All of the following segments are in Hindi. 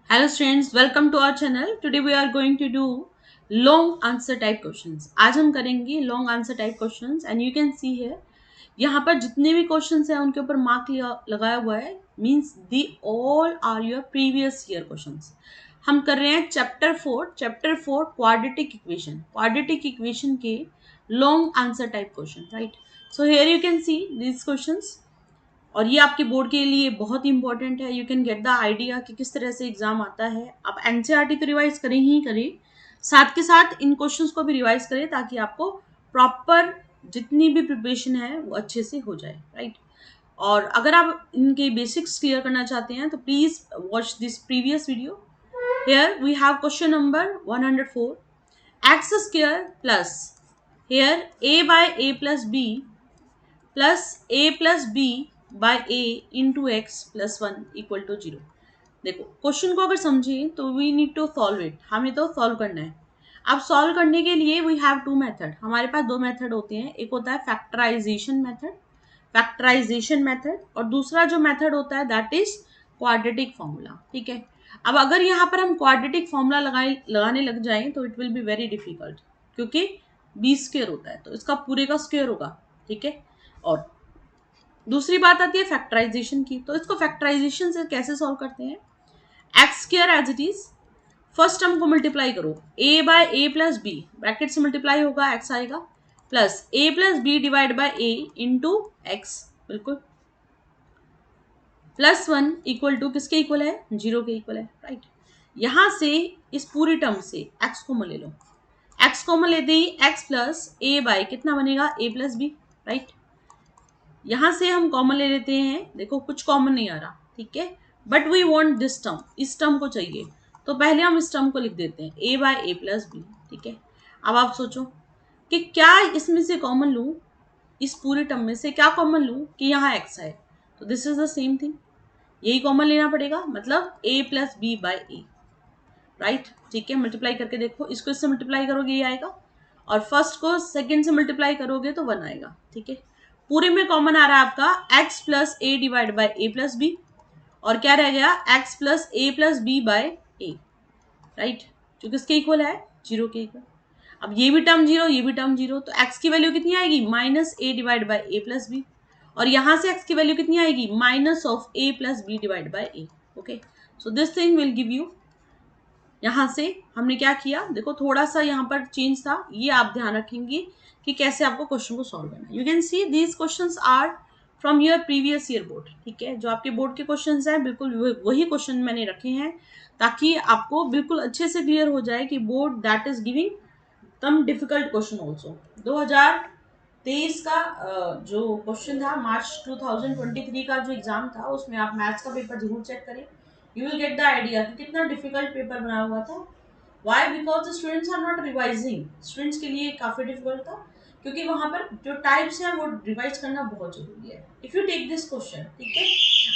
Hello students, welcome to our channel. Today we are going to do long answer type questions. आज हम करेंगे long answer type questions and you can see here यहाँ पर जितने भी क्वेश्चंस हैं उनके ऊपर मार्क लगाया हुआ है means the all are your previous year questions. हम कर रहे हैं चैप्टर 4 क्वाड्रेटिक इक्वेशन के long answer type question, right. So here you can see these questions और ये आपके बोर्ड के लिए बहुत ही इंपॉर्टेंट है. You can get the idea कि किस तरह से एग्जाम आता है. आप एनसीईआरटी तो रिवाइज करें ही करें, साथ के साथ इन क्वेश्चंस को भी रिवाइज करें ताकि आपको प्रॉपर जितनी भी प्रिपरेशन है वो अच्छे से हो जाए, राइट. और अगर आप इनके बेसिक्स क्लियर करना चाहते हैं तो please watch this previous video. Here we have question number 104. X square plus here a by a plus B plus a plus b by a into x plus 1 equal to 0. देखो क्वेश्चन को अगर समझें तो we need to solve it. हमें तो सॉल्व करना है. अब सॉल्व करने के लिए वी हैव टू मेथड. हमारे पास दो मेथड होते हैं. एक होता है फैक्टराइजेशन मेथड और दूसरा जो मेथड होता है दैट इज क्वाड्रेटिक फॉर्मूला. ठीक है. अब अगर यहाँ पर हम क्वाड्रेटिक फॉर्मूला लगाने लग जाएं तो it will be very difficult क्योंकि बी स्क्वायर होता है तो इसका पूरे का स्क्वायर होगा. ठीक है. और दूसरी बात आती है फैक्टराइजेशन की. तो इसको फैक्टराइजेशन से कैसे सॉल्व करते हैं. X square as it is first term को मल्टीप्लाई करो a by a plus b bracket से मल्टीप्लाई होगा एक्स आएगा plus a plus b divide by a into x बिल्कुल प्लस 1 इक्वल टू किसके इक्वल है 0 के इक्वल है, राइट. यहां से इस पूरी टर्म से एक्स कॉमन ले लो. एक्स कॉमन लेते ही एक्स प्लस ए बाय कितना बनेगा ए प्लस बी, राइट. यहां से हम कॉमन ले लेते हैं. देखो कुछ कॉमन नहीं आ रहा, ठीक है. But we want this term, इस टर्म को चाहिए तो पहले हम इस टर्म को लिख देते हैं ए बाय ए प्लस बी. ठीक है. अब आप सोचो कि क्या इसमें से कॉमन लूं, इस पूरे टर्म में से क्या कॉमन लूं कि यहाँ एक्स है तो this is the same thing. यही कॉमन लेना पड़ेगा मतलब ए plus b by a, right. ठीक है. मल्टीप्लाई करके देखो, इसको इससे मल्टीप्लाई करोगे ये आएगा और फर्स्ट को सेकेंड से मल्टीप्लाई करोगे तो 1 आएगा. ठीक है. पूरे में कॉमन आ रहा है आपका x plus a divide by a plus b और क्या रह गया x plus a plus b by a, right. जो किसके इक्वल है 0 के इक्वल. अब ये भी टर्म 0 ये भी टर्म 0 तो x की वैल्यू कितनी आएगी minus a divide by a plus b और यहाँ से x की वैल्यू कितनी आएगी minus of a plus b divide by a. Okay. So this thing will give you. यहाँ से हमने क्या किया देखो थोड़ा सा यहाँ पर चेंज था, ये आप ध्यान रखेंगे कि कैसे आपको क्वेश्चन को सॉल्व करना है. You can see these questions are from your previous year board. ठीक है. जो आपके बोर्ड के क्वेश्चंस हैं बिल्कुल वही क्वेश्चन मैंने रखे हैं ताकि आपको बिल्कुल अच्छे से क्लियर हो जाए कि board that is giving some difficult question also. 2023 का जो क्वेश्चन था मार्च 2023 का जो एग्जाम था उसमें आप मैथ्स का पेपर जरूर चेक करें. You will get the idea कि कितना डिफिकल्ट पेपर बना हुआ था. Why because the students are not revising. Students के लिए काफ़ी डिफिकल्ट था क्योंकि वहाँ पर जो टाइप्स हैं वो रिवाइज करना बहुत जरूरी है. If you take this question, ठीक है.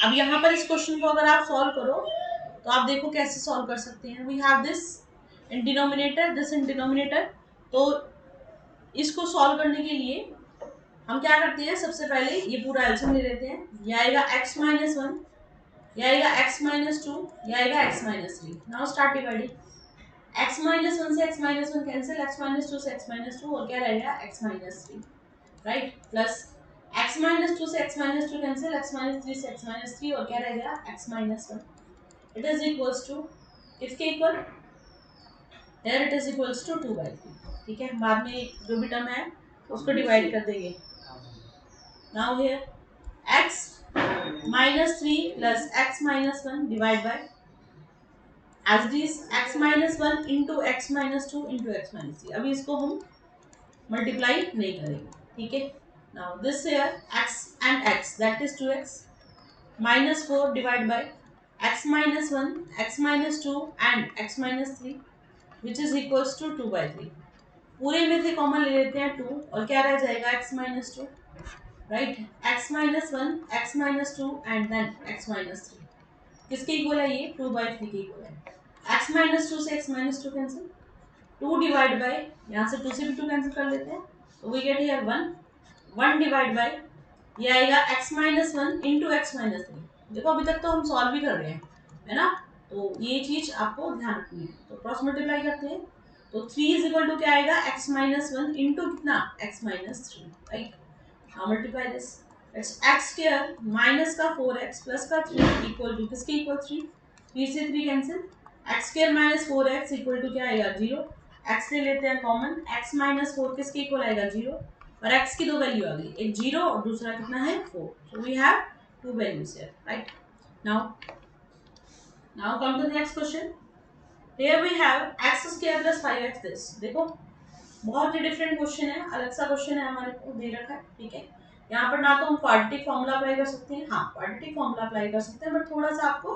अब यहाँ पर इस क्वेश्चन को अगर आप सॉल्व करो तो आप देखो कैसे सॉल्व कर सकते हैं. We have this in denominator this in denominator. तो इसको सॉल्व करने के लिए हम क्या करते हैं सबसे पहले ये पूरा एल्सियम ले लेते हैं. ये आएगा x माइनस 1, ये आएगा x माइनस 2, ये आएगा x minus 3. Now start dividing. x minus 1 से x minus 1 cancel, x minus 2 से x माइनस 2 और क्या रहेगा x minus 3, right. Plus x minus 2 से x minus 2 cancel, x minus 3 से x माइनस 3 और क्या रहेगा x minus 1. It is equals to किसके equal here it is equals to 2/3. ठीक है. बाद में जो भी टर्म है उसको डिवाइड कर देंगे. Now here x minus 3 plus x minus 1 divide by as it is x minus 1 into x minus 2 into x minus 3. अभी इसको हम multiply नहीं करेंगे. ठीक है. Now this here x and x that is 2x minus 4 divide by x minus 1 x minus 2 and x minus 3 which is equals to 2/3. पूरे में से कॉमन ले लेते हैं 2 और क्या रह जाएगा x minus 2, right. x minus 1 x minus 2 and then x minus 3 किसके इक्वल है ये 2/3 के इक्वल है. x minus 2 से x minus 2 cancel, 2 divide by यहाँ से 2 से भी 2 कैंसिल कर लेते हैं तो we get here 1 divide by ये आएगा x minus 1 into x minus 3. देखो अभी तक तो हम सॉल्व भी कर रहे हैं है ना. तो ये चीज आपको ध्यान रखनी है। तो क्रॉस मल्टीप्लाई करते हैं, तो 3 इज इक्वल टू क्या आएगा, x माइनस वन इंटू कितना, x minus three, right. Now multiply this, it's x square minus का 4x प्लस का 3 इक्वल टू किसके इक्वल 3, 3 से 3 cancel, x square minus 4x equal to क्या आएगा 0, x ले लेते हैं कॉमन, x माइनस 4 किसके इक्वल आएगा 0, और x की दो वैल्यू आ गई, एक 0 और दूसरा कितना है 4, so we have two values here, right. Now come to the next question, here we have x square plus 5x this, देखो बहुत ही डिफरेंट क्वेश्चन है, अलग सा क्वेश्चन है हमारे को दे रखा है, ठीक है। यहाँ पर ना तो हम क्वाड्रेटिक फॉर्मूला अप्लाई कर सकते हैं, हाँ क्वाड्रेटिक फॉर्मूला अप्लाई कर सकते हैं, बट थोड़ा सा आपको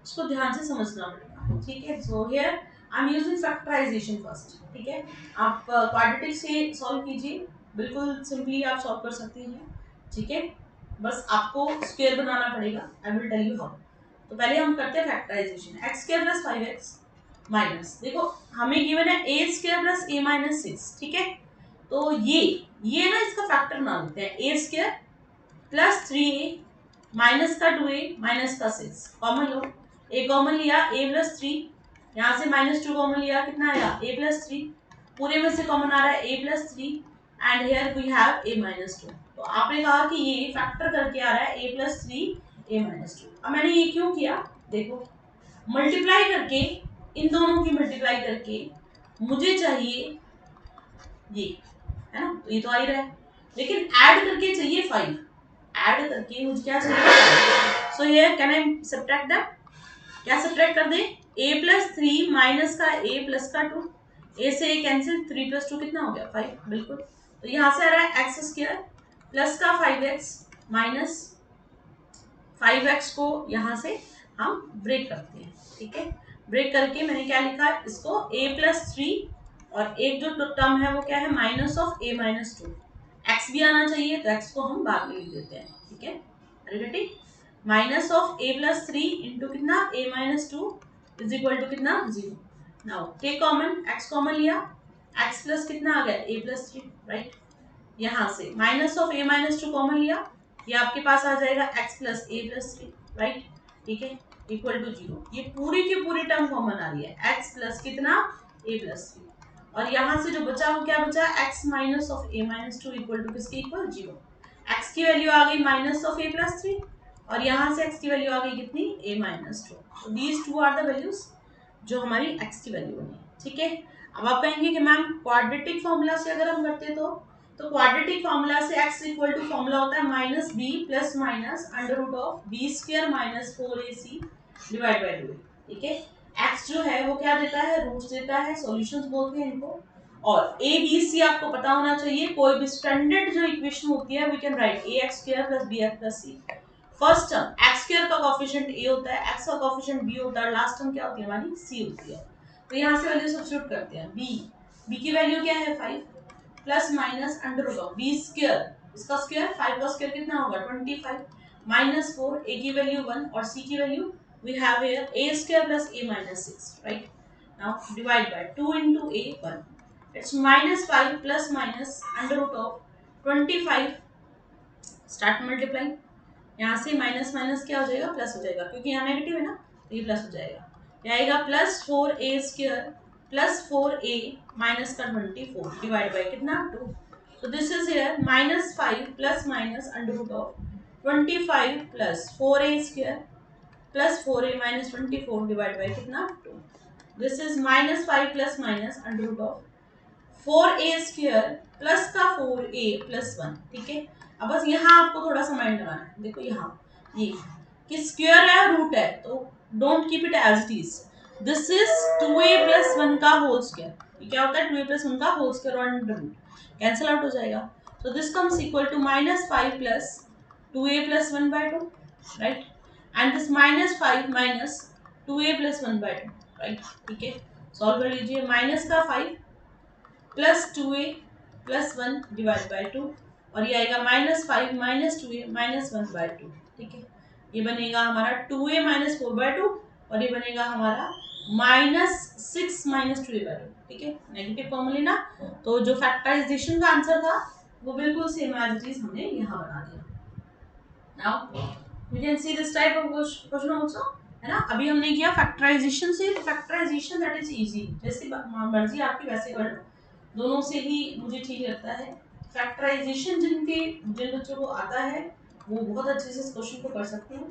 इसको ध्यान से समझना पड़ेगा, ठीक है। So here I am using factorisation first, ठीक है। आप क्वाड्रेटिक से सॉल्व कीजिए, बिल्कुल सिंपली आप सॉल्व कर सकते हैं, ठीक है। बस आपको स्क्वायर बनाना पड़ेगा, I will tell you how. तो पहले हम करते हैं factorisation, x square plus 5x minus, देखो हमें गिवन है a square plus a minus 6, ठीक है। तो ये ना इसका फैक्टर मान लेते हैं, a square plus 3a minus का 2a माइनस का 6, कॉमन लो, ए कॉमन लिया a प्लस 3, यहाँ से माइनस 2 कॉमन लिया, कितना आया a प्लस 3, पूरे में से कॉमन आ रहा है a plus 3 and here we have a minus 2। तो आपने कहा कि ये फैक्टर करके आ रहा है a प्लस 3 a माइनस 2। अब मैंने ये क्यों किया, देखो मल्टीप्लाई करके, इन दोनों की मल्टीप्लाई करके मुझे चाहिए ये, है ना, तो ये तो आ ही रहा है, लेकिन ऐड करके चाहिए 5, ऐड करके मुझे क्या चाहिए, सो here can I subtract that, क्या सब्ट्रैक्ट कर दे, a प्लस 3 माइनस का a प्लस का 2, a से a कैंसिल, 3 प्लस 2 कितना हो गया 5, बिल्कुल। तो यहाँ से आ रहा है एक्स स्क्वायर प्लस का 5x माइनस 5x को यहाँ से हम ब्रेक करते हैं, ठीक है। ब्रेक करके मैंने क्या लिखा है, इसको a प्लस 3 और एक जो टर्म है वो क्या है minus of a minus 2, x भी आना चाहिए तो x को हम बाद में लिख देते हैं, ठीक है, ठीक, minus of a plus 3 into कितना a minus 2 is equal to कितना 0। Now take common, x common लिया, x प्लस कितना आ गया a प्लस 3, राइट। यहाँ से minus of a minus 2 common लिया, ये आपके पास आ जाएगा x plus a plus 3, right, ठीक है, इक्वल टू 0। ये पूरी की पूरी टर्म कॉमन आ रही है, x प्लस कितना a प्लस 3, और यहाँ से जो बचा वो क्या बचा, x minus of a minus 2 equal to किसके इक्वल 0। x की वैल्यू आ गई माइनस ऑफ a प्लस 3 और यहाँ से x की वैल्यू आ गई कितनी a माइनस 2। तो these two are the values जो हमारी x की वैल्यू बनी, ठीक है। अब आप कहेंगे कि मैम क्वाड्रेटिक फॉर्मूला से अगर हम करते तो क्वाड्रेटिक फॉर्मूला से x इक्वल टू फॉर्मूला होता है minus b plus minus under root of b square minus 4ac divide by 2, ठीक है। x जो है वो क्या देता है, रूट्स देता है, सॉल्यूशंस बोलते हैं इनको, और a b c आपको पता होना चाहिए, कोई भी स्टैंडर्ड जो इक्वेशन होती है we can write ax square plus bx plus c। First term x square का कोएफिशिएंट a होता है, x का कोएफिशिएंट b होता है, लास्ट टर्म क्या होती है हमारी c होती है। तो यहाँ से वैल्यू सब्स्टिट्यूट करते हैं, b की वैल्यू क्या है 5 plus minus under root of b square, इसका स्क्वायर 5 का स्क्वायर कितना होगा 25 माइनस 4, a की वैल्यू 1 और c की value we have here a square plus a minus 6, right। now divide by 2 into a 1, it's minus 5 plus minus under root of 25, start multiplying, यहाँ से माइनस माइनस क्या हो जाएगा प्लस हो जाएगा, क्योंकि यहाँ नेगेटिव है ना, तो ये प्लस हो जाएगा, क्या आएगा plus 4a square plus 4a minus का 24 डिवाइड बाय कितना 2। so this is here minus 5 plus minus under root of 25 plus 4a square plus 4a minus 24 divide by कितना 2। This is minus 5 plus minus under root of 4a square plus का 4a प्लस 1, ठीक है। अब बस यहाँ आपको थोड़ा सा माइंड लगाना है, देखो यहाँ ये कि स्क्वायर है रूट है तो don't keep it as it is, this is 2a plus 1 का होल स्क्वायर, ये क्या होता है 2a प्लस 1 का होल स्क्वायर और अंडर रूट कैंसिल आउट हो जाएगा, so this comes equal to minus 5 plus 2a plus 1 by 2, right, and this minus 5 minus 2a plus 1 by 2, right, ठीक है। सॉल्व कर लीजिए, माइनस का 5 plus 2a plus 1 divide by 2 और ये आएगा minus 5 minus 2a minus 1 by 2, ठीक है। ये बनेगा हमारा 2a माइनस 4 बाय 2 और ये बनेगा हमारा माइनस 6 माइनस 2a बाय 2, ठीक है, नेगेटिव कॉमन लेना। तो जो फैक्टराइजेशन का आंसर था वो बिल्कुल सेम एज इट इज हमने यहाँ बना दिया। Now we can see this type of question also, है ना। अभी हमने किया फैक्टराइजेशन से, फैक्टराइजेशन दैट इज इजी, जैसे मर्जी आपकी वैसे कर लो, दोनों से ही मुझे ठीक लगता है। फैक्टराइजेशन जिन बच्चों को आता है वो बहुत अच्छे से इस क्वेश्चन को कर सकते हैं।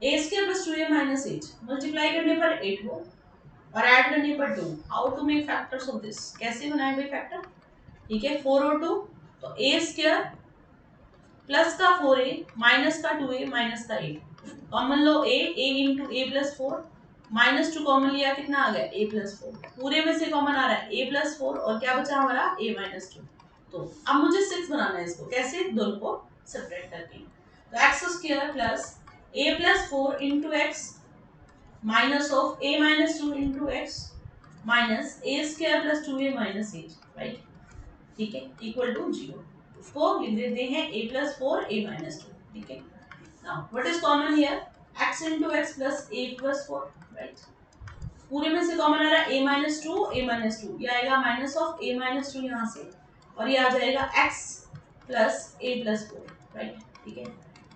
A square plus 2a minus 8 multiply करने पर 8 हो और ऐड करने पर 2। How to make factors of this, कैसे बनाए भाई फैक्टर। ठीक है, 4 और 2 तो a स्क्वायर प्लस का 4a माइनस का 2a माइनस का 8, common low a into a plus 4 minus 2 common लिया, कितना आ गया a प्लस 4, पूरे में से कॉमन आ रहा है a प्लस 4 और क्या बचा हमारा a माइनस 2। तो अब मुझे 6 बनाना है इसको, कैसे, दोनों को सेपरेट करके। तो x square plus a plus 4 into x minus of a minus 2 into x minus a square plus 2a minus 8, right. ठीक है, इक्वल टू 0। इसको लिख देते हैं a प्लस 4 a माइनस 2। ठीक है, now what is common here, x into x plus a plus 4, right. पूरे में से कॉमन आ रहा है a माइनस 2 a माइनस 2, ये आएगा माइनस ऑफ a माइनस 2 यहाँ से, और ये आ जाएगा x plus a plus 4, right. ठीक है,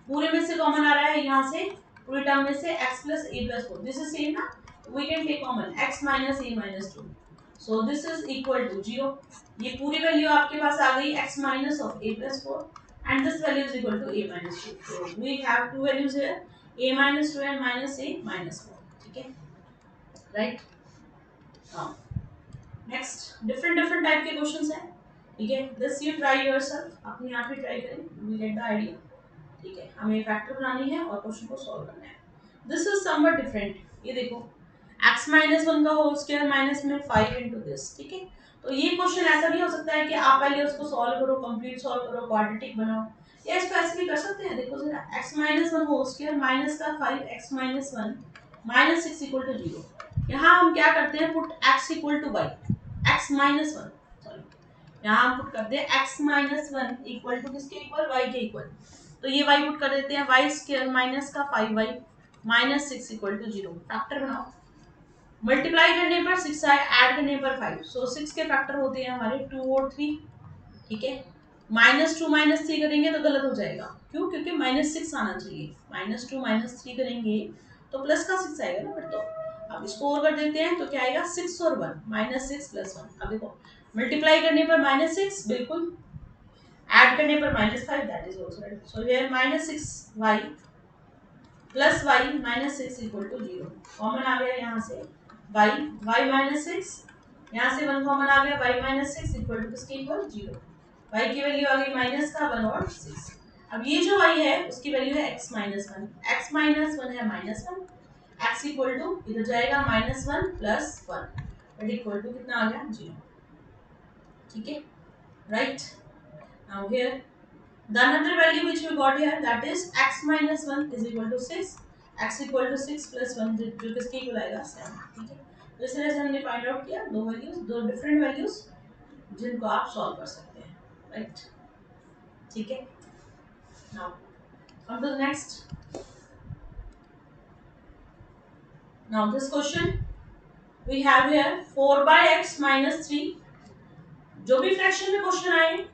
पूरे में से कॉमन आ रहा है यहाँ से, पूरी टर्म में से x plus a plus 4, this is same ना, we can take common x minus a minus 2, so this is equal to 0। ये पूरी वैल्यू आपके पास आ गई x minus of a plus 4 and this value is equal to a minus 2, so we have two values here a minus 2 and minus a minus 4। ठीक है, right. Now next different type के क्वेश्चंस हैं। ठीक है, दिस यू ट्राई योरसेल्फ, अपने आप ही ट्राई करें, वी गेट द आइडिया। ठीक है, हमें फैक्टर बनानी है और क्वेश्चन को सॉल्व करना है। दिस इज समवट डिफरेंट, ये देखो x माइनस 1 का होल स्क्वायर माइनस में 5 इंटू दिस। ठीक है, तो ये क्वेश्चन ऐसा नहीं हो सकता है कि आप पहले उसको सॉल्व करो, कंप्लीट सॉल्व करो, क्वाड्रेटिक बनाओ, या इसको ऐसे भी कर सकते हैं। देखो जरा, x minus 1 whole square minus का 5x minus 1 minus 6 equal to 0। यहाँ हम क्या करते हैं, put x equal to y, x minus 1, sorry यहाँ हम पुट करते हैं x माइनस 1 इक्वल टू किसके इक्वल, y के इक्वल। तो ये y पुट कर देते हैं, y स्क्वायर माइनस का 5y माइनस 6 इक्वल टू 0। फैक्टर बनाओ, मल्टीप्लाई करने पर 6 आए, ऐड करने पर 5, सो 6 के फैक्टर होते हैं हमारे 2 और 3। ठीक है, माइनस 2 माइनस 3 करेंगे तो गलत हो जाएगा, क्यों, क्योंकि माइनस 6 आना चाहिए, माइनस 2 माइनस 3 करेंगे तो प्लस का 6 आएगा ना फिर। तो अब इसको और कर देते हैं तो क्या आएगा, 6 और 1 माइनस 6 प्लस 1। अब देखो मल्टीप्लाई करने पर माइनस 6 बिल्कुल, ऐड करने पर minus 5, that is also right. So here minus 6y plus y minus 6 equal to 0, common आ गया यहाँ से y माइनस 6, यहाँ से 1 कॉमन आ गया, y माइनस 6 इक्वल टू किसके इक्वल, 0। y की वैल्यू आ गई माइनस का 1 और 6। अब ये जो y है उसकी वैल्यू है x माइनस 1, x माइनस 1 है माइनस 1, x इक्वल टू इधर जाएगा minus 1 plus 1 but equal to कितना आ गया, 0। ठीक है, right. Now here the another value which we got here, that is x minus 1 is equal to 6, x equal to 6 plus 1 जो किसके इक्वल आएगा, 7। ठीक है, तो इस तरह से हमने फाइंड आउट किया दो वैल्यूज, दो डिफरेंट वैल्यूज जिनको आप सॉल्व कर सकते हैं, राइट। ठीक है, now come to the next. Now this question we have here 4/x minus 3। जो भी फ्रैक्शन में क्वेश्चन आए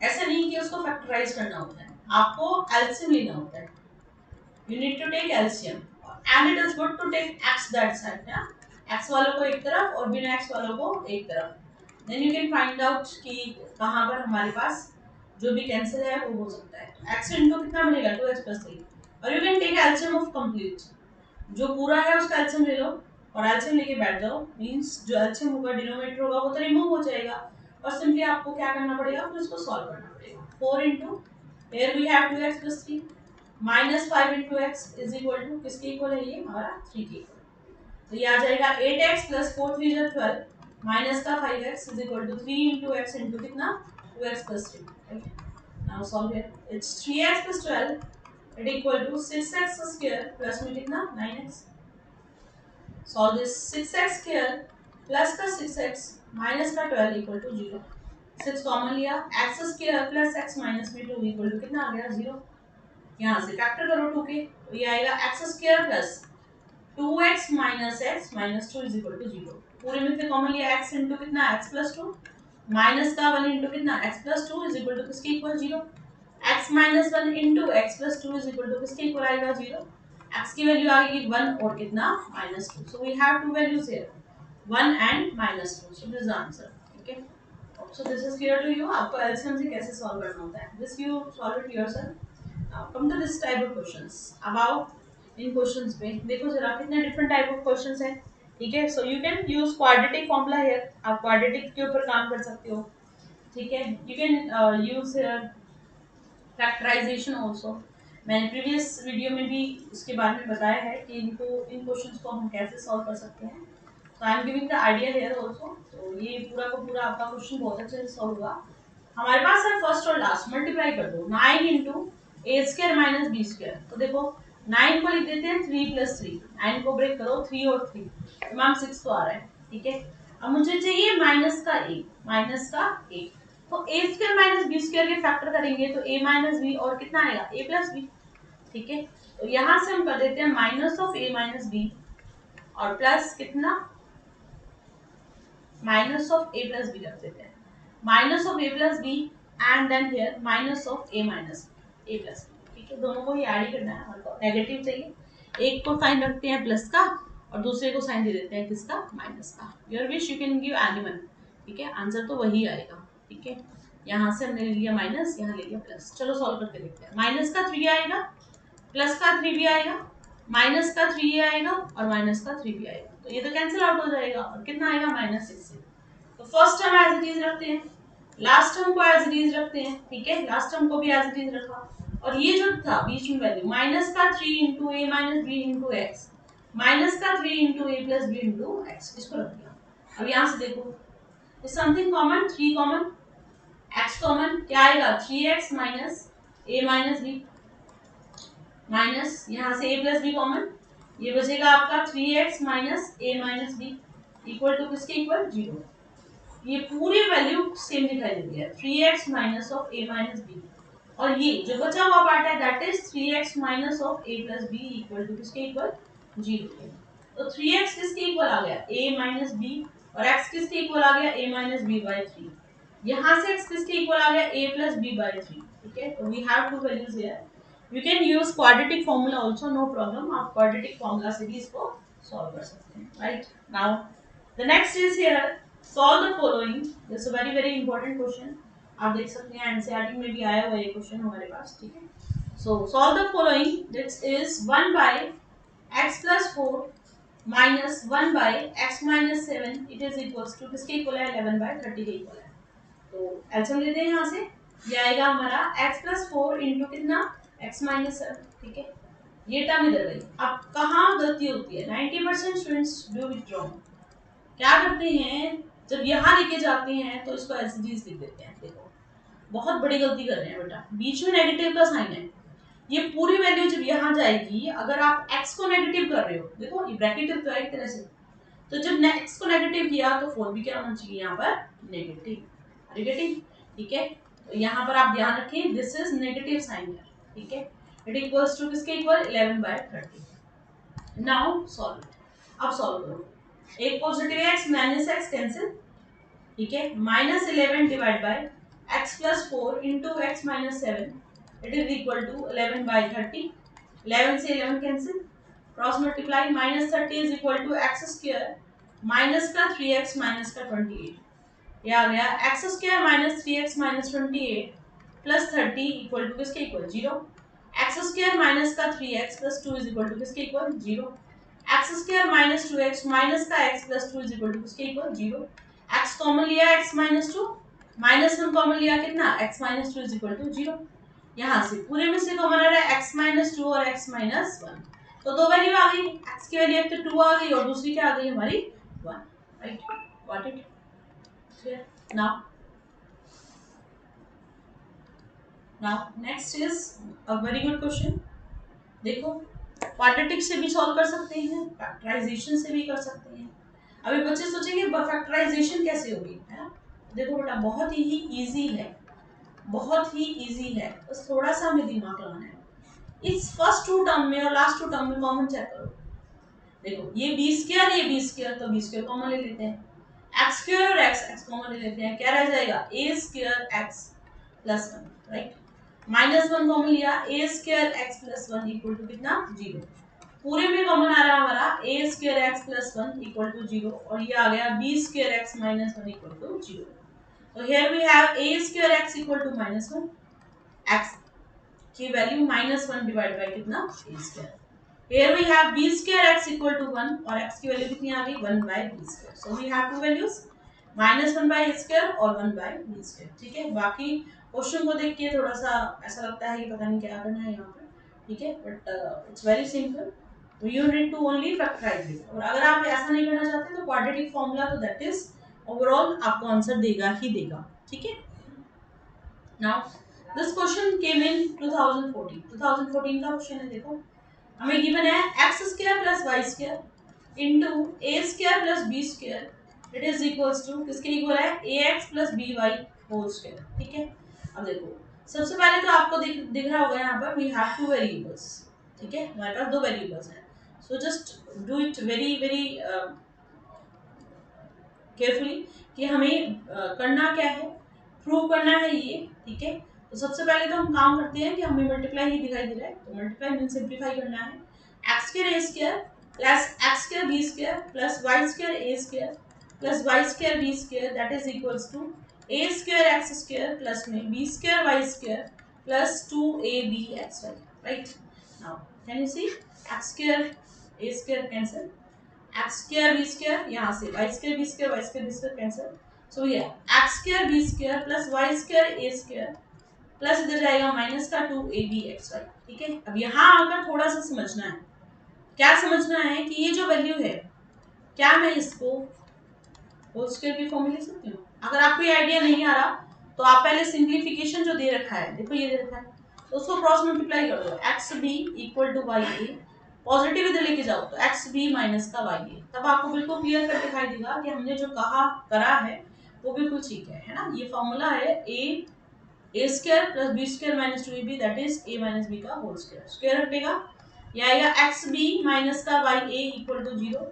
ऐसा नहीं कि उसको फैक्टराइज करना होता है, आपको एलसीएम लेना होता है, you need to take LCM and it is good to take x that side, yeah? x वालों को एक तरफ और बिना x वालों को एक तरफ, then you can find out कि कहाँ पर हमारे पास जो भी कैंसिल है वो हो सकता है। x इंटू कितना मिलेगा, 2x प्लस 3, और you can take LCM of complete, जो पूरा है उसका LCM ले लो और LCM लेके बैठ जाओ, मींस जो LCM होगा डिनोमिनेटर होगा वो तो रिमूव हो जाएगा और सिंपली आपको क्या करना पड़ेगा, फिर उसको सॉल्व करना पड़ेगा। 4 into here we have 2x plus 3 minus 5 into x is equal to किसके इक्वल है, ये हमारा 3 के इक्वल, तो ये आ जाएगा 8x प्लस 4 3 जो 12 माइनस का 5x is equal to 3 into x into कितना 2x plus 3, right. Now solve here, it's 3x plus 12 it equal to 6x square plus में कितना 9x। Solve this, 6x square plus का 6x माइनस का 12 इक्वल टू 0, 6 कॉमन लिया, x square plus x minus में 2 इक्वल टू कितना आ गया 0। यहाँ से फैक्टर करो 2 के, तो ये आएगा x square plus 2x minus x minus 2 is equal to 0। पूरे में से कॉमन लिया x इंटू कितना x प्लस 2 माइनस का 1 इंटू कितना x plus 2 is equal to किसके equal 0। x minus 1 into x plus 2 is equal to किसके इक्वल आएगा 0। x की वैल्यू आ गई 1 और कितना -2. So we have two values here 1 and -2. So this is answer. ठीक है. So this is clear to you. आपको एलसीएम से कैसे सॉल्व करना होता है. This you solve it yourself. Now come to this type of questions. About in questions पे देखो जरा कितने डिफरेंट टाइप ऑफ क्वेश्चंस हैं. ठीक है. So you can use quadratic formula here. आप क्वाड्रेटिक के ऊपर काम कर सकते हो. ठीक है. You can use factorisation also. मैंने प्रीवियस वीडियो में भी इसके बारे में बताया है कि इन क्वेश्चंस को हम कैसे सॉल्व कर सकते हैं. So I am giving the idea here also. तो ये पूरा का पूरा आपका क्वेश्चन बहुत अच्छे से सॉल्व हुआ. हमारे पास है फर्स्ट और लास्ट. मल्टीप्लाई कर दो 9 into a square minus B square. तो देखो 9 को लिख देते हैं 3 प्लस 3. 9 को ब्रेक करो 3 और 3 तो मैम 6 तो आ रहा है. ठीक है. अब मुझे चाहिए माइनस का ए. माइनस का ए. तो ए स्क्वायर माइनस बी स्क्वायर के फैक्टर करेंगे तो ए माइनस बी और कितना आएगा ए प्लस बी. ठीक है. तो यहाँ से हम कर देते हैं minus of a minus B और प्लस कितना minus of a plus b रख देते हैं. Minus of a plus b and then here minus of a minus a plus b. ठीक है. दोनों को ही ऐड ही करना है. हमारे को नेगेटिव चाहिए. एक को साइन रखते हैं प्लस का और दूसरे को साइन दे देते हैं किसका माइनस का. Your wish you can give anyone. ठीक है. आंसर तो वही आएगा. ठीक है. यहाँ से हमने ले लिया माइनस, यहाँ ले लिया प्लस. चलो सॉल्व करके देखते हैं. माइनस का 3 आएगा, प्लस का 3 भी आएगा, माइनस का 3 आएगा और माइनस का 3 भी आएगा. तो ये तो कैंसिल आउट हो जाएगा और कितना आएगा -6. तो first term as it is रखते हैं, लास्ट टर्म को एज इट इज रखते हैं. ठीक है. लास्ट टर्म को भी एज इट इज रखा और ये जो था बीच में वैल्यू माइनस का 3 into a minus b into x, minus का 3 into a plus B into x, इसको रख दिया. अब यहाँ से देखो something common, 3 common, x common, क्या आएगा 3x minus a minus b minus यहाँ से ए प्लस बी कॉमन, ये बचेगा आपका 3x minus a minus b equal to किसके इक्वल 0. ये पूरी वैल्यू सेम दिखाई देती है 3x minus of a minus B और ये जो बचा हुआ पार्ट है that is 3x minus of a plus b equal to किसके इक्वल 0. तो 3x किसके इक्वल आ गया a माइनस बी और x किसके इक्वल आ गया a माइनस बी बाई 3. यहाँ से x किसके इक्वल आ गया a प्लस बी बाई 3. ठीक है. तो we have two values here. You can use quadratic formula also, no problem. आप quadratic formula से भी इसको solve कर सकते हैं. Right now, the next is here. Solve the following. This is a very very important question. आप देख सकते हैं NCERT में भी आया हुआ ये question हमारे पास. ठीक है. So solve the following. This is 1 by x plus 4 minus 1 by x minus 7. It is equals to किसके इक्वल है 11 by 30 के इक्वल है. तो LCM लेते हैं यहाँ से. ये आएगा हमारा x plus 4 इंटू कितना x माइनस 7. ठीक है. ये टर्म इधर गई. अब कहाँ गलती होती है 90% स्टूडेंट्स डू इट रॉन्ग. क्या करते हैं जब यहाँ लेके जाते हैं तो इसको एज इट इज लिख देते हैं. देखो बहुत बड़ी गलती कर रहे हैं बेटा. बीच में नेगेटिव का साइन है. ये पूरी वैल्यू जब यहाँ जाएगी, अगर आप x को नेगेटिव कर रहे हो, देखो ये ब्रैकेट तो है एक तरह से, तो जब x को नेगेटिव किया तो 4 भी क्या होना चाहिए यहाँ पर नेगेटिव. नेगेटिव. ठीक है. तो यहाँ पर आप ध्यान रखें दिस इज नेगेटिव साइन है. ठीक है. इट इक्वल्स टू किसके इक्वल 11 by 30. Now solve. अब सॉल्व करो. एक positive x minus x cancel. ठीक है. -11 divide by x plus 4 into x minus 7 it is equal to 11 by 30. 11 से 11 cancel, cross multiply. -30 is equal to x square minus का 3x माइनस का 28. ये आ गया x square minus 3x minus 28 plus 30 equal to किसके इक्वल 0. एक्स स्क्वायर माइनस का 3x plus 2 is equal to किसके equal 0. X square minus 2x minus का x plus 2 is equal to किसके इक्वल 0. x कॉमन लिया x माइनस 2, माइनस 1 कॉमन लिया कितना x minus 2 is equal to 0. यहाँ से पूरे में से कॉमन आ रहा है x माइनस 2 और x माइनस 1. तो दो वैल्यू आ गई. x की वैल्यू एक तो 2 आ गई और दूसरी क्या आ गई हमारी 1. Right. Got it. Clear. Now Now next is a very good question. देखो क्वाड्रेटिक से भी सॉल्व कर सकते हैं, फैक्टराइजेशन से भी कर सकते हैं. अभी बच्चे सोचेंगे फैक्टराइजेशन कैसे होगी, है ना. देखो बेटा बहुत ही इजी है, बहुत ही इजी है. बस थोड़ा सा हमें दिमाग लगाना है. इस फर्स्ट 2 टर्म में और लास्ट 2 टर्म में कॉमन चेक करो. देखो ये बी स्क्वायर, ये बी स्क्वायर, तो बी स्क्वायर कॉमन ले लेते हैं. एक्स स्क्वायर और एक्स कॉमन ले लेते हैं. क्या रह जाएगा a square x plus 1. Right. -1 common लिया, a square x plus 1 equal to कितना 0. पूरे में कॉमन आ रहा है हमारा a square x plus one equal to zero, और ये आ गया b square x minus one equal to zero. So here we have a square x equal to minus 1, x की value minus one divide by कितना a square. Here we have b square x equal to 1 और x की वैल्यू कितनी आ गई 1 by b square. So we have two values minus 1 by a square और 1 by b square. ठीक है, बाकी क्वेश्चन को देख के थोड़ा सा ऐसा लगता है कि पता नहीं क्या करना है यहाँ पर. ठीक है, but it's very simple. You need to only factorize it. और अगर आप ऐसा नहीं करना चाहते तो क्वाड्रेटिक फॉर्मूला तो दैट इज ओवरऑल आपको आंसर देगा ही देगा. ठीक है. Now this question came in 2014. 2014 का क्वेश्चन है. देखो हमें गिवन है x square plus y square into a square plus B square it is equals to किसके इक्वल है a x plus b y whole square. ठीक है. अब देखो सबसे पहले तो आपको दिख रहा होगा यहाँ पर वी हैव टू वेरिएबल्स. ठीक है, हमारे पास दो वेरिएबल्स हैं. So just do it very very carefully कि हमें करना क्या है, प्रूव करना है ये. ठीक है, तो सबसे पहले तो हम काम करते हैं कि हमें मल्टीप्लाई ही दिखाई दे रहा है, तो मल्टीप्लाई मीन सिंप्लीफाई करना है. X square A square plus x square b square plus y square A square plus y square b square that is equals to a square x square plus में b square y square plus 2ab xy. Right. Now can you see x square A square cancel, x square b square यहाँ से y square b square y square b square cancel. So ये x square b square plus y square ए स्क्वायर प्लस इधर जाएगा माइनस का 2ab xy. ठीक है. अब यहाँ आकर थोड़ा सा समझना है. क्या समझना है कि ये जो वैल्यू है क्या मैं इसको होल स्क्वायर की फॉर्म में लिख सकती हूँ. अगर आपको ये आइडिया नहीं आ रहा तो आप पहले सिंप्लीफिकेशन जो दे रखा है, देखो ये दे रखा है, तो उसको क्रॉस मल्टीप्लाई कर दो. X b equal to y a, positive इधर लेके जाओ तो एक्स बी माइनस का वाई ए. तब आपको बिल्कुल क्लियर कर दिखाई देगा कि हमने जो करा है वो बिल्कुल ठीक है ना. ये फॉर्मूला है a square plus B square minus 2ab that is a minus B का होल स्क्वायर. स्क्वायर हटेगा, ये आएगा एक्स बी माइनस का वाई ए इक्वल टू 0.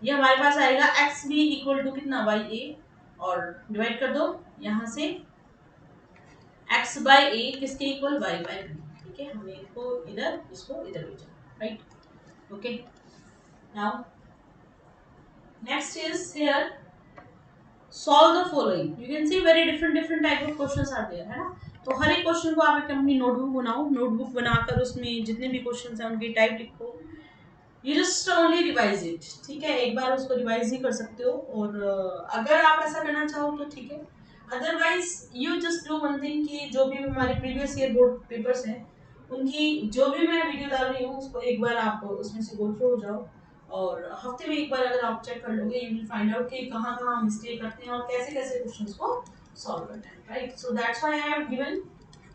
ये हमारे पास आएगा एक्स बी इक्वल टू कितना वाई ए, और डिवाइड कर दो यहाँ से एक्स बाई ए किसके इक्वल वाई बाई बी. ठीक है, हमने इसको इधर भेजा. Right. Okay. Now next is here solve the following. You can see very different type of questions are there, है ना. तो हर एक क्वेश्चन को आप एक अपनी नोटबुक बनाओ, नोटबुक बनाकर उसमें जितने भी क्वेश्चंस हैं उनकी टाइप लिखो. You just only revise it. ठीक है, एक बार उसको रिवाइज ही कर सकते हो, और अगर आप ऐसा करना चाहो तो ठीक है. Otherwise you just do one thing कि जो भी हमारे प्रीवियस ईयर बोर्ड पेपर्स हैं उनकी जो भी मैं वीडियो डाल रही हूँ उसको एक बार आप उसमें से गो थ्रू हो जाओ, और हफ्ते में एक बार अगर आप चेक कर लोगे यू विल फाइंड आउट कि कहाँ कहाँ मिस्टेक करते हैं और कैसे कैसे क्वेश्चंस को सॉल्व करना है. Right. So that's why I have given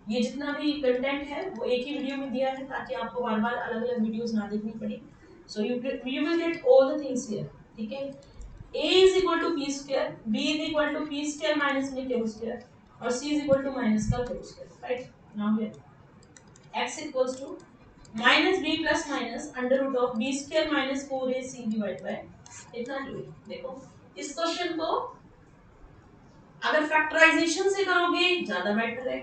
ये जितना भी कंटेंट है वो एक ही वीडियो में दिया है ताकि आपको बार बार अलग अलग वीडियोस ना देखनी पड़े. So you will get all the things here. ठीक है. a is equal to p square, b is equal to p square minus में q square और c is equal to minus का q square. Right. Now here x equals to minus b plus minus under root of b square minus 4ac divided by इतना ही. देखो इस क्वेश्चन को अगर फैक्टराइजेशन से करोगे ज्यादा बेटर है.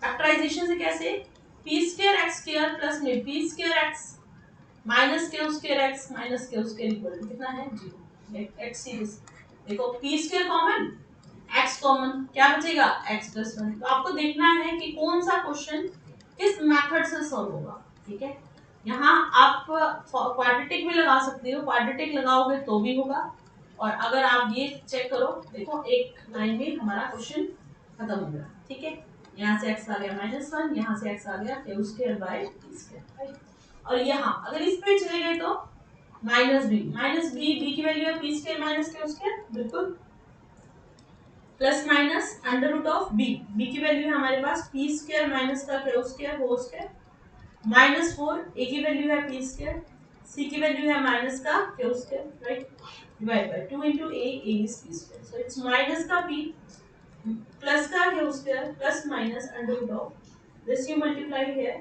फैक्टराइजेशन से कैसे, p square x square plus में p square x minus q square x minus q square equal to कितना है 0. x सीरीज देखो p square common x common क्या बचेगा x प्लस 1. तो आपको देखना है कि कौन सा क्वेश्चन किस मेथड से सॉल्व होगा. ठीक है. यहाँ आप क्वाड्रेटिक भी लगा सकते हो, क्वाड्रेटिक लगाओगे तो भी होगा, और अगर आप ये चेक करो देखो एक लाइन में हमारा क्वेश्चन खत्म हो गया. ठीक है. यहाँ से x आ गया -1, यहाँ से x आ गया q square by p square. और यहाँ अगर इस पे चले गए तो माइनस बी की वैल्यू है p square minus q square, बिल्कुल plus minus under root of b की वैल्यू है हमारे पास पी स्क्वायर माइनस का q square whole square -4 a की वैल्यू है पी स्क्वायर, सी की वैल्यू है माइनस का q square. Right. Divide by 2 into a is p square. So it's minus का p प्लस का q square plus minus under root of this you multiply here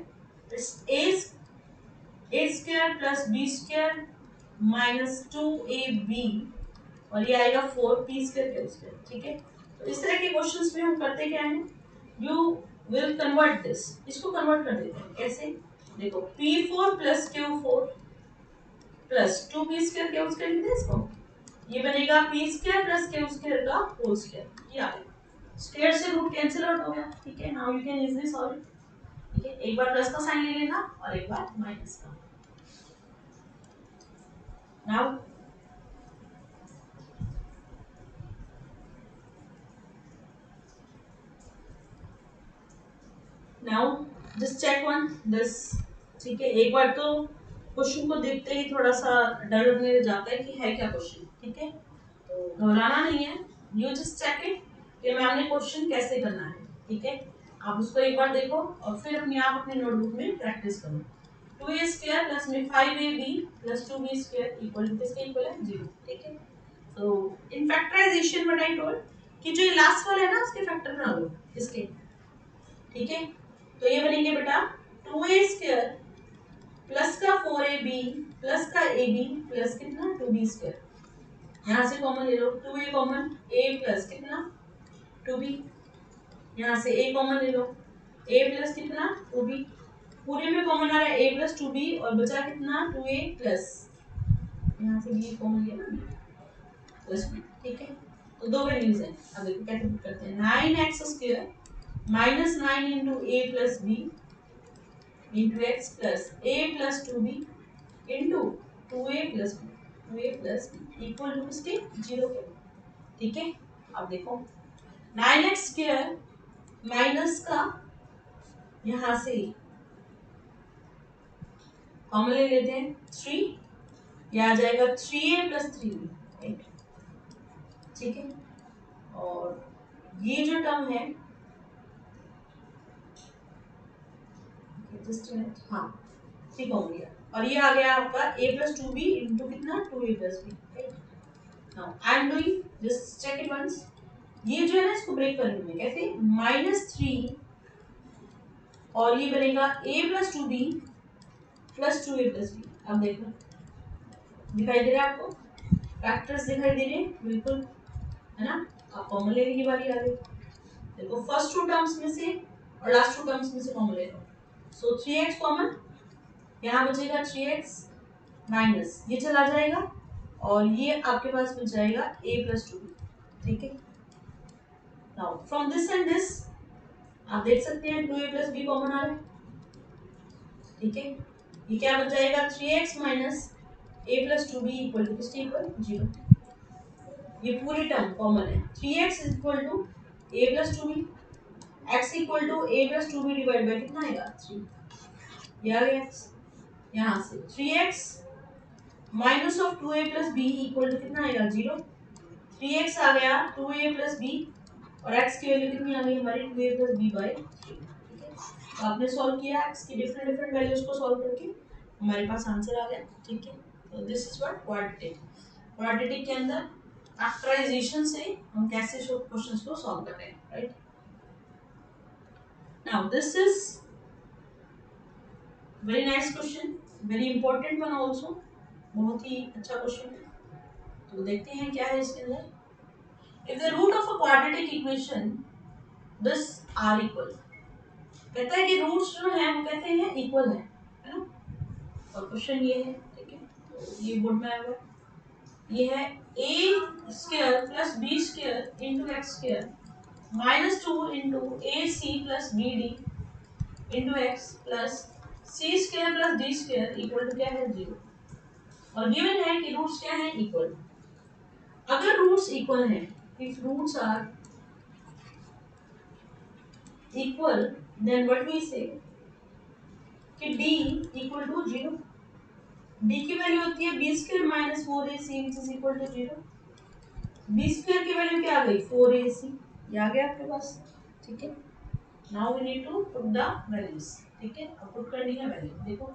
it's a square plus b square minus 2ab और ये आएगा 4p स्क्वायर क्यू स्क्वायर. ठीक है. तो इस तरह के क्वेश्चंस में हम करते क्या है, यू विल कन्वर्ट दिस, इसको कन्वर्ट कर देते हैं. कैसे, देखो p4 plus q4 plus 2p² के उसके लिखते हैं इसको, ये बनेगा p² प्लस k² का होल स्क्वायर। ये आ गया, स्क्वायर से रूट कैंसिल आउट हो गया। ठीक है, now you can easily solve it. ठीक है, एक बार प्लस का साइन ले लेना और एक बार माइनस का। Now now just check one this. ठीक है, एक बार तो क्वेश्चन को देखते ही थोड़ा सा डर लगने जाता है कि है क्या क्वेश्चन। ठीक है, तो घबराना नहीं है, यू जस्ट चेक इट कि मैम ने क्वेश्चन कैसे करना है। ठीक है, आप उसको एक बार देखो और फिर अपने आप अपने नोटबुक में प्रैक्टिस करो। 2a² प्लस में 5ab plus 2b² equal to किसके इक्वल है? 0। ठीक है, तो in factorisation what I told कि जो ये लास्ट वाला है ना उसके फैक्टर बना लो इसके। ठीक है, तो ये बनेंगे बेटा 2a² प्लस का 4ab प्लस का ab प्लस कितना 2b²। यहाँ से कॉमन ले लो, 2a कॉमन, a प्लस कितना 2b, यहाँ से a कॉमन ले लो, a प्लस कितना 2b, पूरे में कॉमन आ रहा है a प्लस 2b और बचा कितना 2a प्लस, यहाँ से b कॉमन लिया ना प्लस b। ठीक है, तो दो वैल्यूज है। अब देखो कैसे पुट करते हैं, 9x² minus 9 into a plus b into x plus a plus 2b into 2a plus b, 2a plus b equal to इसके 0 के। ठीक है, अब देखो 9x² माइनस का यहाँ से कॉमन ले लेते हैं 3, यह आ जाएगा 3a प्लस 3b। राइट, ठीक है, और ये जो टर्म है हाँ 3 कॉमन लिया और ये आ गया आपका a प्लस 2b इंटू कितना 2a plus b। Now I am doing just check it once. ये जो है ना इसको ब्रेक कर लूंगी कैसे, -3 और ये बनेगा a plus 2b plus 2a plus b। अब देखो दिखाई दे रहा है आपको, फैक्टर्स दिखाई दे रहे हैं बिल्कुल, है ना। आप कॉमन लेने की बारी आ गई। देखो फर्स्ट 2 टर्म्स में से और लास्ट 2 टर्म्स में से कॉमन ले लो। सो 3x कॉमन, यहाँ बचेगा 3x माइनस ये चला जाएगा और ये आपके पास बच जाएगा a प्लस 2b। ठीक है, now from this and this आप देख सकते हैं 2a प्लस b कॉमन आ रहा है। ठीक है, ये क्या बच जाएगा 3x minus a plus 2b equal to किसके इक्वल 0। ये पूरी टर्म कॉमन है, 3x equal to a plus 2b, x equal to a plus 2b divide by कितना आएगा 3, ये आ गया x। यहाँ से 3x minus of 2a plus b equal to कितना आएगा 0, 3x आ गया 2a प्लस b और x की वैल्यू कितनी आ गई हमारी 2a प्लस b बाई 3। ठीक है, तो आपने सॉल्व किया x की डिफरेंट डिफरेंट वैल्यूज को सॉल्व करके हमारे पास आंसर आ गया। ठीक है, तो this is what quadratic. Quadratic के अंदर फैक्टराइजेशन से हम कैसे क्वेश्चंस को सॉल्व करते हैं। Right, now this is very nice question, very important one also, बहुत ही अच्छा क्वेश्चन है। तो देखते हैं क्या है इसके अंदर। If the root of a quadratic equation this are equal, कहता है कि रूट्स जो है वो कहते हैं इक्वल है ना। और क्वेश्चन ये है, ठीक है, तो ये बोर्ड में आया हुआ है, ये है a² plus b² into x² minus 2 into ac plus bd into x plus c² plus d² equal to क्या है 0। और गिवन है कि रूट्स क्या है इक्वल। अगर रूट्स इक्वल हैं, if roots are equal then what we say कि d equal to 0, d की वैल्यू होती है b² minus 4ac which is equal to 0, b² की वैल्यू क्या आ गई 4ac, ये आ गया आपके पास। ठीक है, now we need to put the values. ठीक है, अब पुट करनी है वैल्यू। देखो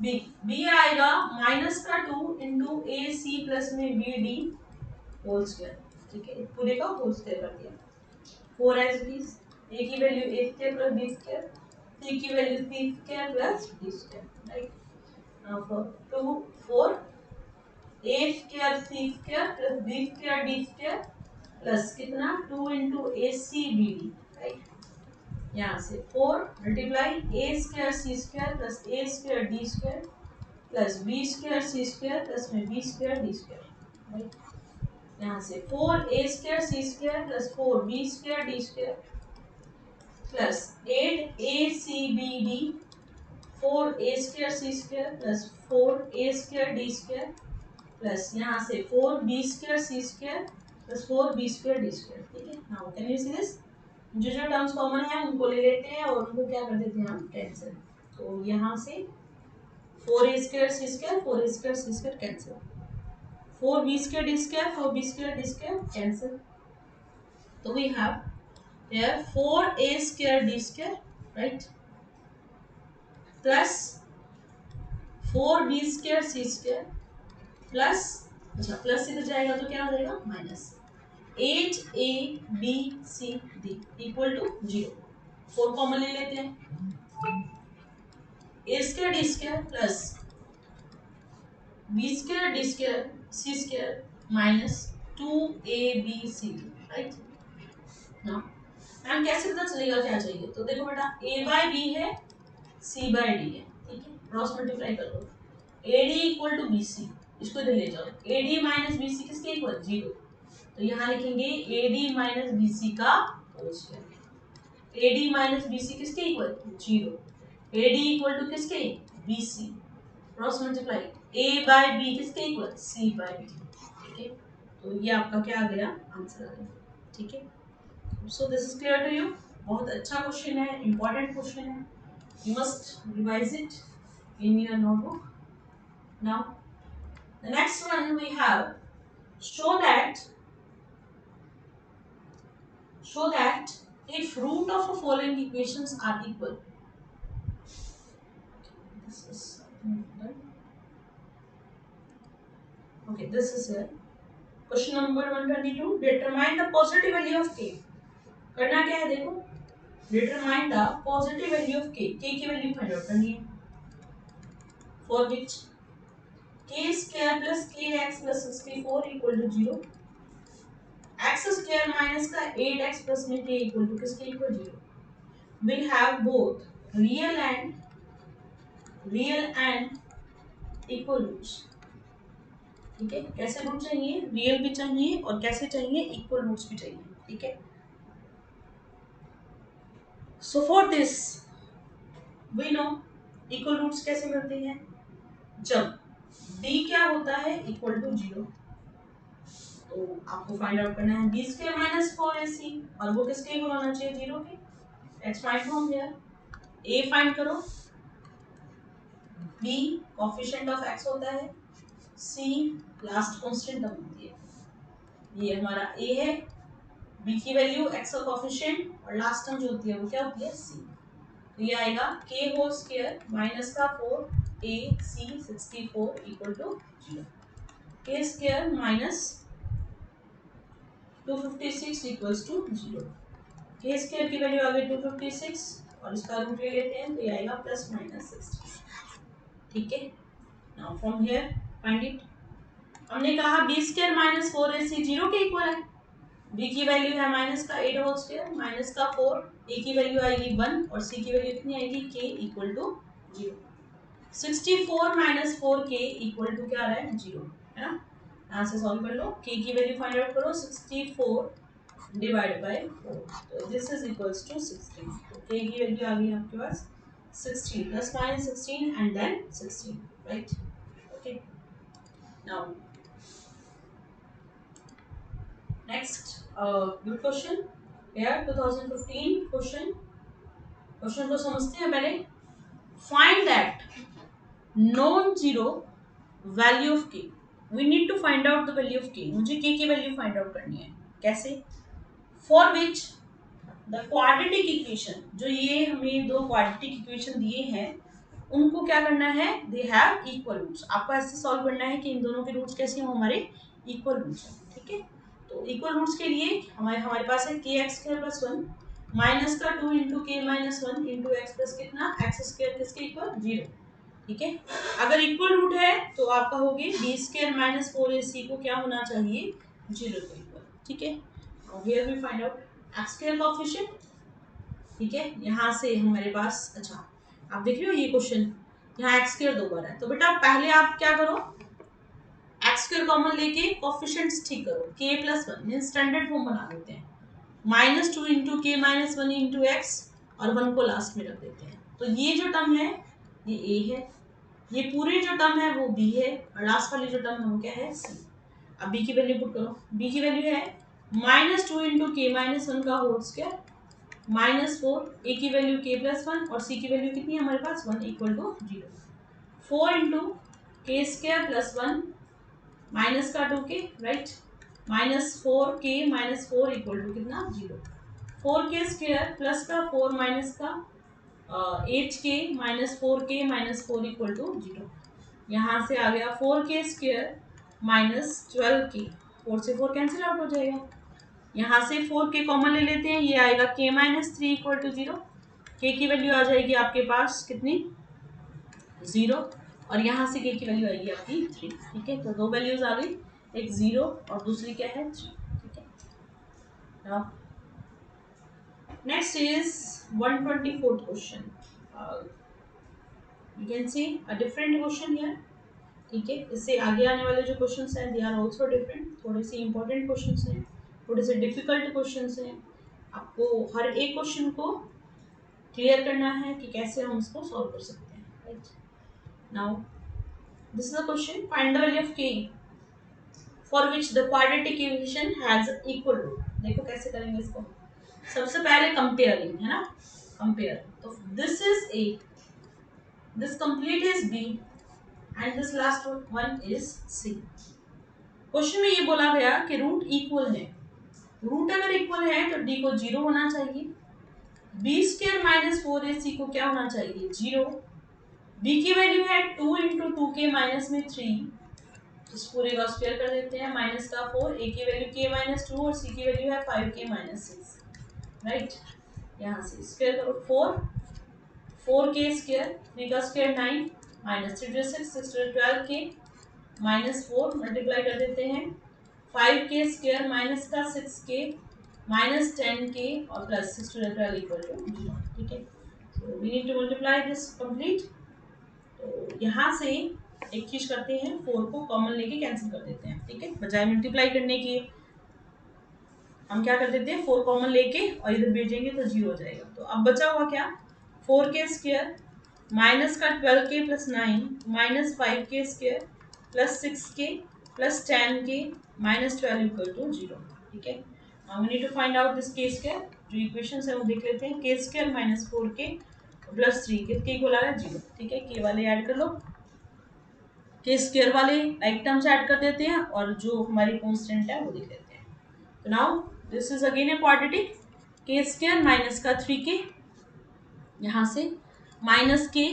b आएगा माइनस का 2 इंटू ac प्लस में bd होल स्क्वायर। ठीक है, पूरे का होल स्क्वायर कर दिया, 4 एज इट इज, a की value a² plus b², c की value c² plus d²। Right, now for 2 4 a² c² plus b² d² plus कितना 2 इंटू ac bd। राइट, यहाँ से 4 multiply a² c² plus a² d² plus B square सी स्क्वायर प्लस में b square D square, right. यहाँ से 4a² c square plus 4b² d square plus 8acbd 4a² c square plus 4a² d square plus यहाँ से 4b² c square plus 4b² d square, ठीक है। Now can you see this, जो टर्म्स कॉमन है उनको ले लेते हैं और उनको क्या कर देते हैं हम कैंसिल। तो यहाँ से 4a² c square 4a² c square cancel, 4b² d square 4b² d square cancel. तो we have here 4a² d square, right, plus 4b² c square plus, अच्छा प्लस इधर जाएगा तो क्या हो जाएगा minus 8abcd equal to 0। 4 common ले लेते हैं, a² D square plus b² D square सी स्क्वायर माइनस 2abcd, राइट। ना मैम कैसे पता चलेगा क्या चाहिए, तो देखो बेटा a बाय बी है c बाय डी है, ठीक है, क्रॉस मल्टीप्लाई कर लो, ad इक्वल टू bc, इसको इधर ले जाओ, ad माइनस bc किसके इक्वल 0, तो यहाँ लिखेंगे ad माइनस bc का whole square, ad minus bc किसके इक्वल 0, ad इक्वल टू किसके bc, cross multiply a by b किसके इक्वल c बाय d, ठीक है। तो ये आपका क्या आ गया आंसर आ गया, ठीक है। So this is clear to you, बहुत अच्छा क्वेश्चन है, इंपॉर्टेंट क्वेश्चन है, you must revise it in your notebook. Now the next one we have, show that if root of the following equations are equal, this is okay, this is here question number 122, determine the positive value of k। करना क्या है देखो, determine the positive value of k, k की वैल्यू फाइंड आउट करनी है, for which k square plus kx plus 64 equal to 0, x square minus का 8x plus में k equal to किसके equal 0, will have both real and equal roots, ठीक है। कैसे रूट चाहिए, रियल भी चाहिए और कैसे चाहिए इक्वल रूट्स भी चाहिए, ठीक है। So for this we know equal roots कैसे मिलते हैं, जब d क्या होता है इक्वल टू 0, तो आपको फाइंड आउट करना है b स्क्वायर माइनस 4ac, और वो किसके इक्वल होना चाहिए 0 के, let's find from here, a find करो, b कोएफिशिएंट ऑफ x होता है, c लास्ट कांस्टेंट टर्म होती है, ये हमारा a है, b की वैल्यू x का कोएफिशिएंट और लास्ट टर्म जो होती है वो क्या होती है c, तो ये आएगा k होल स्क्वायर माइनस का 4ac 64 equal to 0, k square minus 256 equals to 0, k square की वैल्यू आ गई 256 और इसका रूट ले लेते हैं तो ये आएगा प्लस माइनस 60, ठीक है। Now from here find it, हमने कहा b स्क्वायर माइनस 4ac 0 के इक्वल है, b की वैल्यू है माइनस का 8 होल स्क्वायर माइनस का 4, a की वैल्यू आएगी 1 और c की वैल्यू कितनी आएगी k equal to 0, 64 minus 4k equal to क्या आ रहा है 0, है ना। यहाँ से सॉल्व कर लो, k की वैल्यू फाइंड आउट करो, 64 डिवाइड बाय 4, तो दिस इज इक्वल्स टू 16, तो k की वैल्यू आ गई आपके पास 16 plus minus 16 and then 16, right, okay. Now next good question here 2015 question को समझते हैं पहले, find that non zero value of k, we need to find out the value of k, मुझे k की वैल्यू फाइंड आउट करनी है, कैसे, for which the quadratic equation, जो ये हमें दो क्वाड्रेटिक इक्वेशन दिए हैं उनको क्या करना है, दे हैव इक्वल रूट्स, आपको ऐसे सॉल्व करना है कि इन दोनों के रूट्स कैसे हो हमारे इक्वल रूट्स हैं, ठीक है। तो इक्वल रूट्स के लिए हमारे पास है के एक्स स्क्वायर प्लस 1 माइनस का 2 इंटू के माइनस 1 इंटू एक्स प्लस कितना एक्स स्क्वायर किसके इक्वल 0, ठीक है। अगर इक्वल रूट है तो आप कहोगे बी स्क्वायर माइनस 4ac को क्या होना चाहिए 0 के इक्वल, ठीक है। Here we find out x square coefficient, ठीक है। यहाँ से हमारे पास, अच्छा आप देख रहे हो ये क्वेश्चन, यहाँ एक्स स्क्वायर 2 बार है, तो बेटा पहले आप क्या करो, एक्स स्क्वायर कॉमन लेके कोफिशिएंट्स ठीक करो, के plus one mean standard form बना देते हैं, -2 इंटू के माइनस वन इंटू एक्स और 1 को लास्ट में रख देते हैं। तो ये जो टर्म है ये ए है, ये पूरे जो टर्म है वो बी है, और लास्ट वाली जो टर्म है वो क्या है, सी। अब बी की वैल्यू पुट करो, बी की वैल्यू है -2 इंटू के माइनस वन का होल स्क्वायर -4, ए की वैल्यू के प्लस वन और सी की वैल्यू कितनी है हमारे पास 1 इक्वल टू 0। 4 इंटू के स्क्वायर प्लस वन माइनस का 2 के, राइट, -4 के -4 इक्वल टू कितना 0। 4 के स्क्वायर प्लस का 4 माइनस का 8 के -4 के -4 इक्वल टू 0। यहाँ से आ गया 4 के स्क्वायर -12 के, 4 से 4 कैंसिल आउट हो जाएगा। यहाँ से 4 के कॉमन ले लेते हैं, ये आएगा के -3 इक्वल टू 0। के की वैल्यू आ जाएगी आपके पास कितनी 0, और यहाँ से के की वैल्यू आएगी आपकी 3। ठीक है, तो दो वैल्यूज आ गई, एक 0 और दूसरी क्या है 3। ठीक है, now next is 124th question. You can C a different question here. ठीक है, इससे आगे आने वाले जो क्वेश्चंस हैं दे आर आल्सो डिफरेंट, थोड़े से इंपॉर्टेंट क्वेश्चंस हैं, थोड़े से डिफिकल्ट क्वेश्चंस हैं। आपको हर एक क्वेश्चन को क्लियर करना है कि कैसे हम इसको सॉल्व कर सकते हैं, right. Now this is a question, find the value of k for which the quadratic equation has equal root. देखो कैसे करेंगे इसको, सबसे पहले कंपेयरिंग है ना, कंपेयर, तो this is a, this complete is b and this last one is c। Question में ये बोला गया कि रूट इक्वल है, रूट अगर इक्वल है तो d को 0 होना चाहिए, बी स्क्वायर -4ac को क्या होना चाहिए 0। b की वैल्यू है 2 इंटू 2k माइनस में 3, इस पूरे का स्क्वायर कर देते हैं, माइनस का 4, a की वैल्यू k -2 और c की वैल्यू है 5k -6, राइट। यहाँ से स्क्वायर करो 4k स्क्वायर, 3 का स्क्वायर 9 -3 6 6 12k -4 मल्टीप्लाई कर देते हैं, 5k स्क्वायर माइनस का 6k -10k और प्लस 6 12 इक्वल टू 0। ठीक है, so we need to multiply this complete. तो यहाँ से एक चीज करते हैं, 4 को कॉमन लेके कैंसिल कर देते हैं। ठीक है, बजाय मल्टीप्लाई करने के हम क्या कर देते हैं, 4 कॉमन लेके और इधर भेजेंगे तो 0 हो जाएगा। तो अब बचा हुआ क्या, 4k स्क्वायर माइनस का 12k plus 9 -5k square plus 6k plus 10k -12 equal to 0। ठीक है, now we need to find out this k square. जो इक्वेशंस है वो देख लेते हैं, k स्क्वायर -4k प्लस 3 किसके इक्वल आ रहा है 0। ठीक है, k वाले ऐड कर लो, के स्क्वायर वाले लाइक टर्म्स ऐड कर देते हैं और जो हमारी कांस्टेंट है वो लिख लेते हैं। तो now this is again a quadratic, के स्क्वायर माइनस का 3k, यहाँ से माइनस के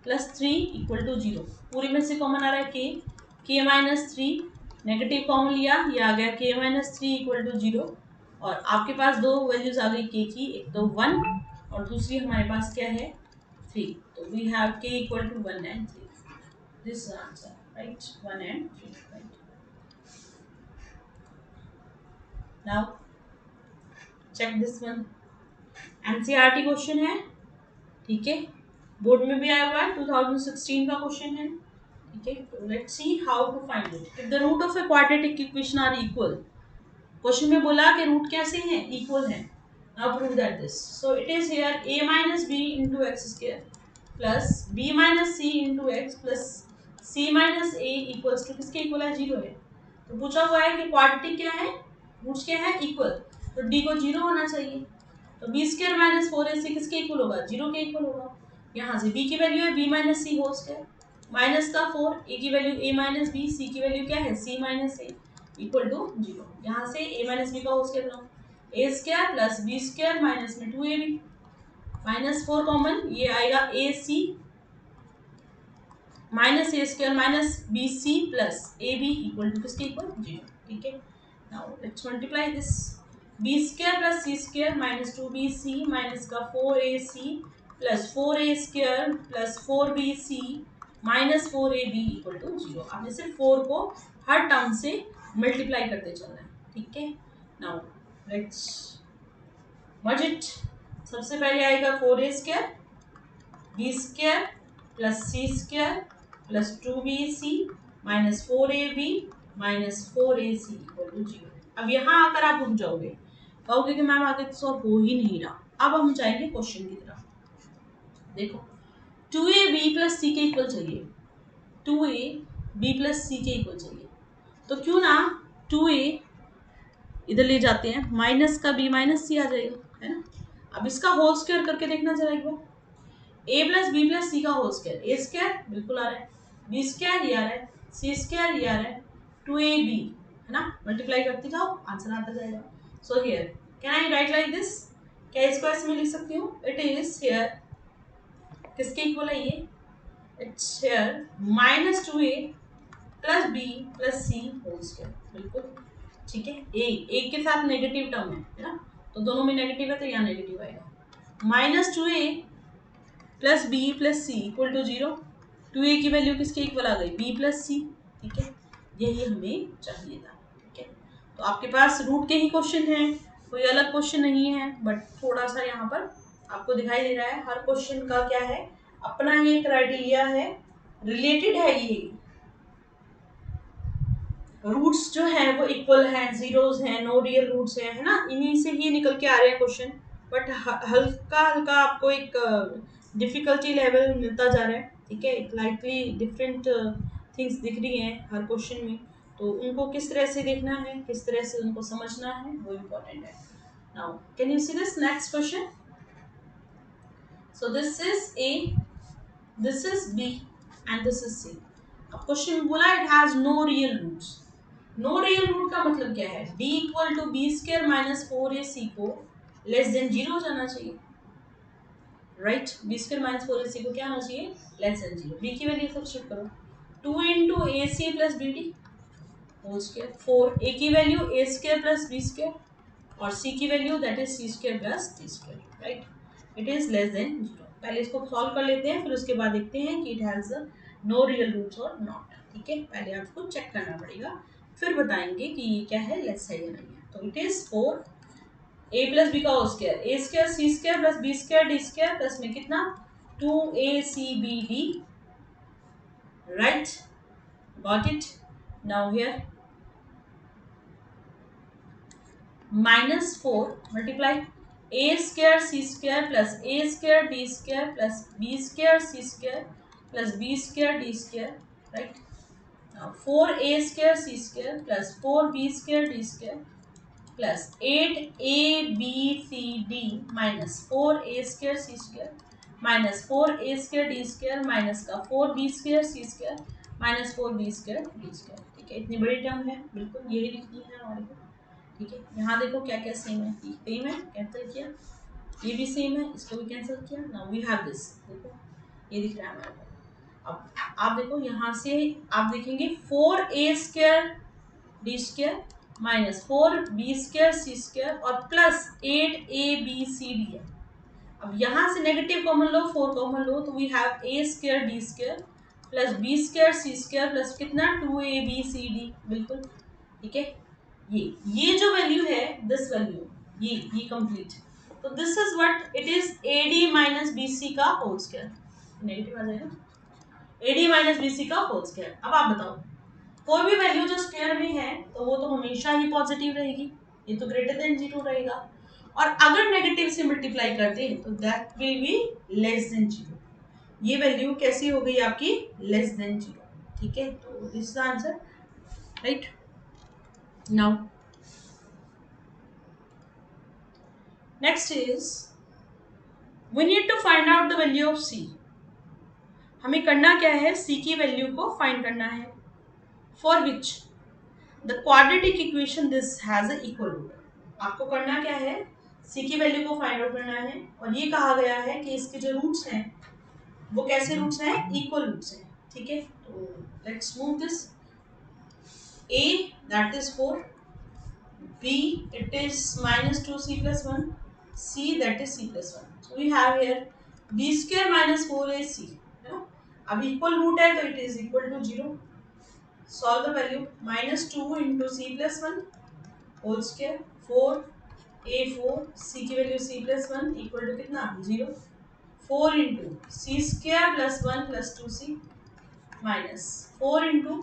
प्लस 3 इक्वल टू 0, पूरे में से कॉमन आ रहा है के -3, नेगेटिव कॉमन लिया, ये आ गया के -3 इक्वल टू 0, और आपके पास दो वैल्यूज आ गई के की, एक तो 1 और दूसरी हमारे पास क्या है 3। तो we have k equal to 1 and 3, this is answer, right, 1 and 3, right। now check this one, NCERT question है, ठीक है, बोर्ड में भी आया हुआ है, 2016 का क्वेश्चन है। ठीक है, तो let's see how to find it. If the root of a quadratic equation are equal, question में बोला कि रूट कैसे हैं, इक्वल हैं। Now prove that this, so it is here a minus b into x square plus b minus c into x प्लस c minus a equals to किसके इक्वल है 0 है। तो पूछा हुआ है कि क्वाड्रेटिक क्या है, रूट्स क्या है इक्वल, तो d को 0 होना चाहिए, तो b स्क्वायर माइनस 4ac किसके इक्वल होगा 0 के इक्वल होगा। यहाँ से b की वैल्यू है b minus C whole square, minus का 4, a की value a minus B, c की वैल्यू क्या है c minus A equal to 0। यहाँ से a माइनस बी का होल स्क्वायर बनाओ, a square plus B square minus में 2ab माइनस 4 कॉमन, ये आएगा A C minus A square minus B C plus A B equal to किसके इक्वल 0। ठीक है, now let's multiply this, b square plus c square minus 2bc minus का 4ac plus 4a square plus 4bc minus 4ab equal to 0। आपने सिर्फ 4 को हर टर्म से मल्टीप्लाई करते चलना है। ठीक है, नाउ लेट्स मर्ज इट। सबसे पहले आएगा 4a square b square plus c square plus 2bc minus 4ab minus 4ac equal to 0। अब यहाँ आकर आप रुक जाओगे, कहोगे कि मैम आगे तो सॉल्व हो ही नहीं रहा। अब हम जाएंगे क्वेश्चन की तरफ। देखो 2ab प्लस सी के इक्वल चाहिए, 2ab प्लस सी के इक्वल चाहिए, तो क्यों ना 2a इधर ले जाते हैं, माइनस का b माइनस सी आ जाएगा, है ना। अब इसका होल स्क्वायर करके देखना जरा एक बार, a प्लस बी प्लस सी का होल स्क्वायर, ए स्क्वायर बिल्कुल आ रहा है, बी स्क्वायर ये आ रहा है, सी स्क्वायर ये आ रहा है, 2ab है ना, मल्टीप्लाई करते जाओ आंसर आता जाएगा। So here can I write like this, क्या इसको ऐसे में लिख सकती हूँ, इट इज हियर किसके इक्वल है ये, it's here minus 2a plus B plus c whole square, बिल्कुल ठीक है। ए के साथ नेगेटिव टर्म है ना, तो दोनों में नेगेटिव है तो यहाँ नेगेटिव आएगा। Minus 2a plus B plus c equal to 0, 2a की वैल्यू किसके इक्वल आ गई, b प्लस सी, ठीक है, यही हमें चाहिए था। ठीक है, तो आपके पास रूट के ही क्वेश्चन हैं, कोई अलग क्वेश्चन नहीं है, बट थोड़ा सा यहाँ पर आपको दिखाई दे रहा है हर क्वेश्चन का क्या है, अपना ही क्राइटेरिया है, रिलेटेड है, ये रूट्स जो है वो इक्वल हैं, जीरोस हैं, नो रियल रूट्स हैं, है ना, इन्हीं से ही निकल के आ रहे हैं क्वेश्चन। बट हल्का हल्का आपको एक डिफिकल्टी लेवल मिलता जा रहा है, ठीक है, एक लाइटली डिफरेंट थिंग्स दिख रही हैं हर क्वेश्चन में, तो उनको किस तरह से देखना है, किस तरह से उनको समझना है, वो इम्पोर्टेंट है। Now can you see this next question, so this is a, this is b and this is c. अब क्वेश्चन बोला it has no real roots, no real root का मतलब क्या है, d equal to b square minus 4ac को लेस देन 0 हो जाना चाहिए, right, B square minus 4ac को क्या होना चाहिए, लेस देन 0। b की वैल्यू सब्स्टिट्यूट करो, 2 into a c plus b d whole square, 4 a की value a square plus B square और c की value that is c square plus d square, right, it is less than 0। पहले इसको सॉल्व कर लेते हैं, फिर उसके बाद देखते हैं कि it has no real roots और नॉट, ठीक है, पहले आपको चेक करना पड़ेगा, फिर बताएंगे कि ये क्या है, लेस है या नहीं है। तो it is 4 a plus B का होल स्क्वायर, ए स्क्वायर सी square plus B square D square plus में कितना 2acbd, right, got it. Now here minus 4 multiply A square C square plus A square D square plus B square C square plus B square D square, right. Now 4a square c square plus 4b square d square plus 8abcd minus 4a square c square minus 4a square d square minus का 4b square c square minus 4b square d square, ठीक है, इतनी बड़ी टर्म है, बिल्कुल यही लिखनी है हमारे को, ठीक है। यहाँ देखो क्या क्या सेम है, सेम है, कैंसिल किया, ये भी सेम है, इसको भी कैंसिल किया, नाउ वी हैव दिस, देखो ये दिख रहा है हमारे को। अब आप देखो यहाँ से आप देखेंगे 4a square D square minus 4b square सी स्क्वायर और प्लस 8abcd है। अब यहाँ से नेगेटिव कॉमन लो, 4 कॉमन लो, तो we have a square D square plus b square C square plus कितना 2abcd, बिल्कुल ठीक है। ये जो वैल्यू है, दिस वैल्यू, ये कंप्लीट, तो this is what it is ad minus bc का होल स्क्वायर, नेगेटिव आ जाएगा, ad माइनस बी सी का होल स्क्वायर। अब आप बताओ, कोई भी वैल्यू जो स्क्वायर में है तो वो तो हमेशा ही पॉजिटिव रहेगी, ये तो ग्रेटर देन 0 रहेगा, और अगर नेगेटिव से मल्टीप्लाई करते हैं तो that will be less than 0। ये वैल्यू कैसी हो गई आपकी, लेस देन 0, ठीक है, तो this is the answer, right. Now next is we need to find out the value of C. हमें करना क्या है, सी की वैल्यू को फाइंड करना है, for which the quadratic equation this has a equal root. आपको करना क्या है, सी की वैल्यू को फाइंड आउट करना है, और ये कहा गया है कि इसके जो रूट्स हैं वो कैसे रूट्स हैं, इक्वल रूट्स हैं, ठीक है। तो let's move this, a that is 4, b it is minus 2c plus 1, c that is c plus 1, so we have here b square minus 4ac, है ना। अब इक्वल रूट है तो it is equal to 0, solve the value, minus 2 into c plus 1 whole square, 4 a 4 c की value c plus 1 equal to कितना 0, 4 into C square plus 1 plus 2c minus 4 into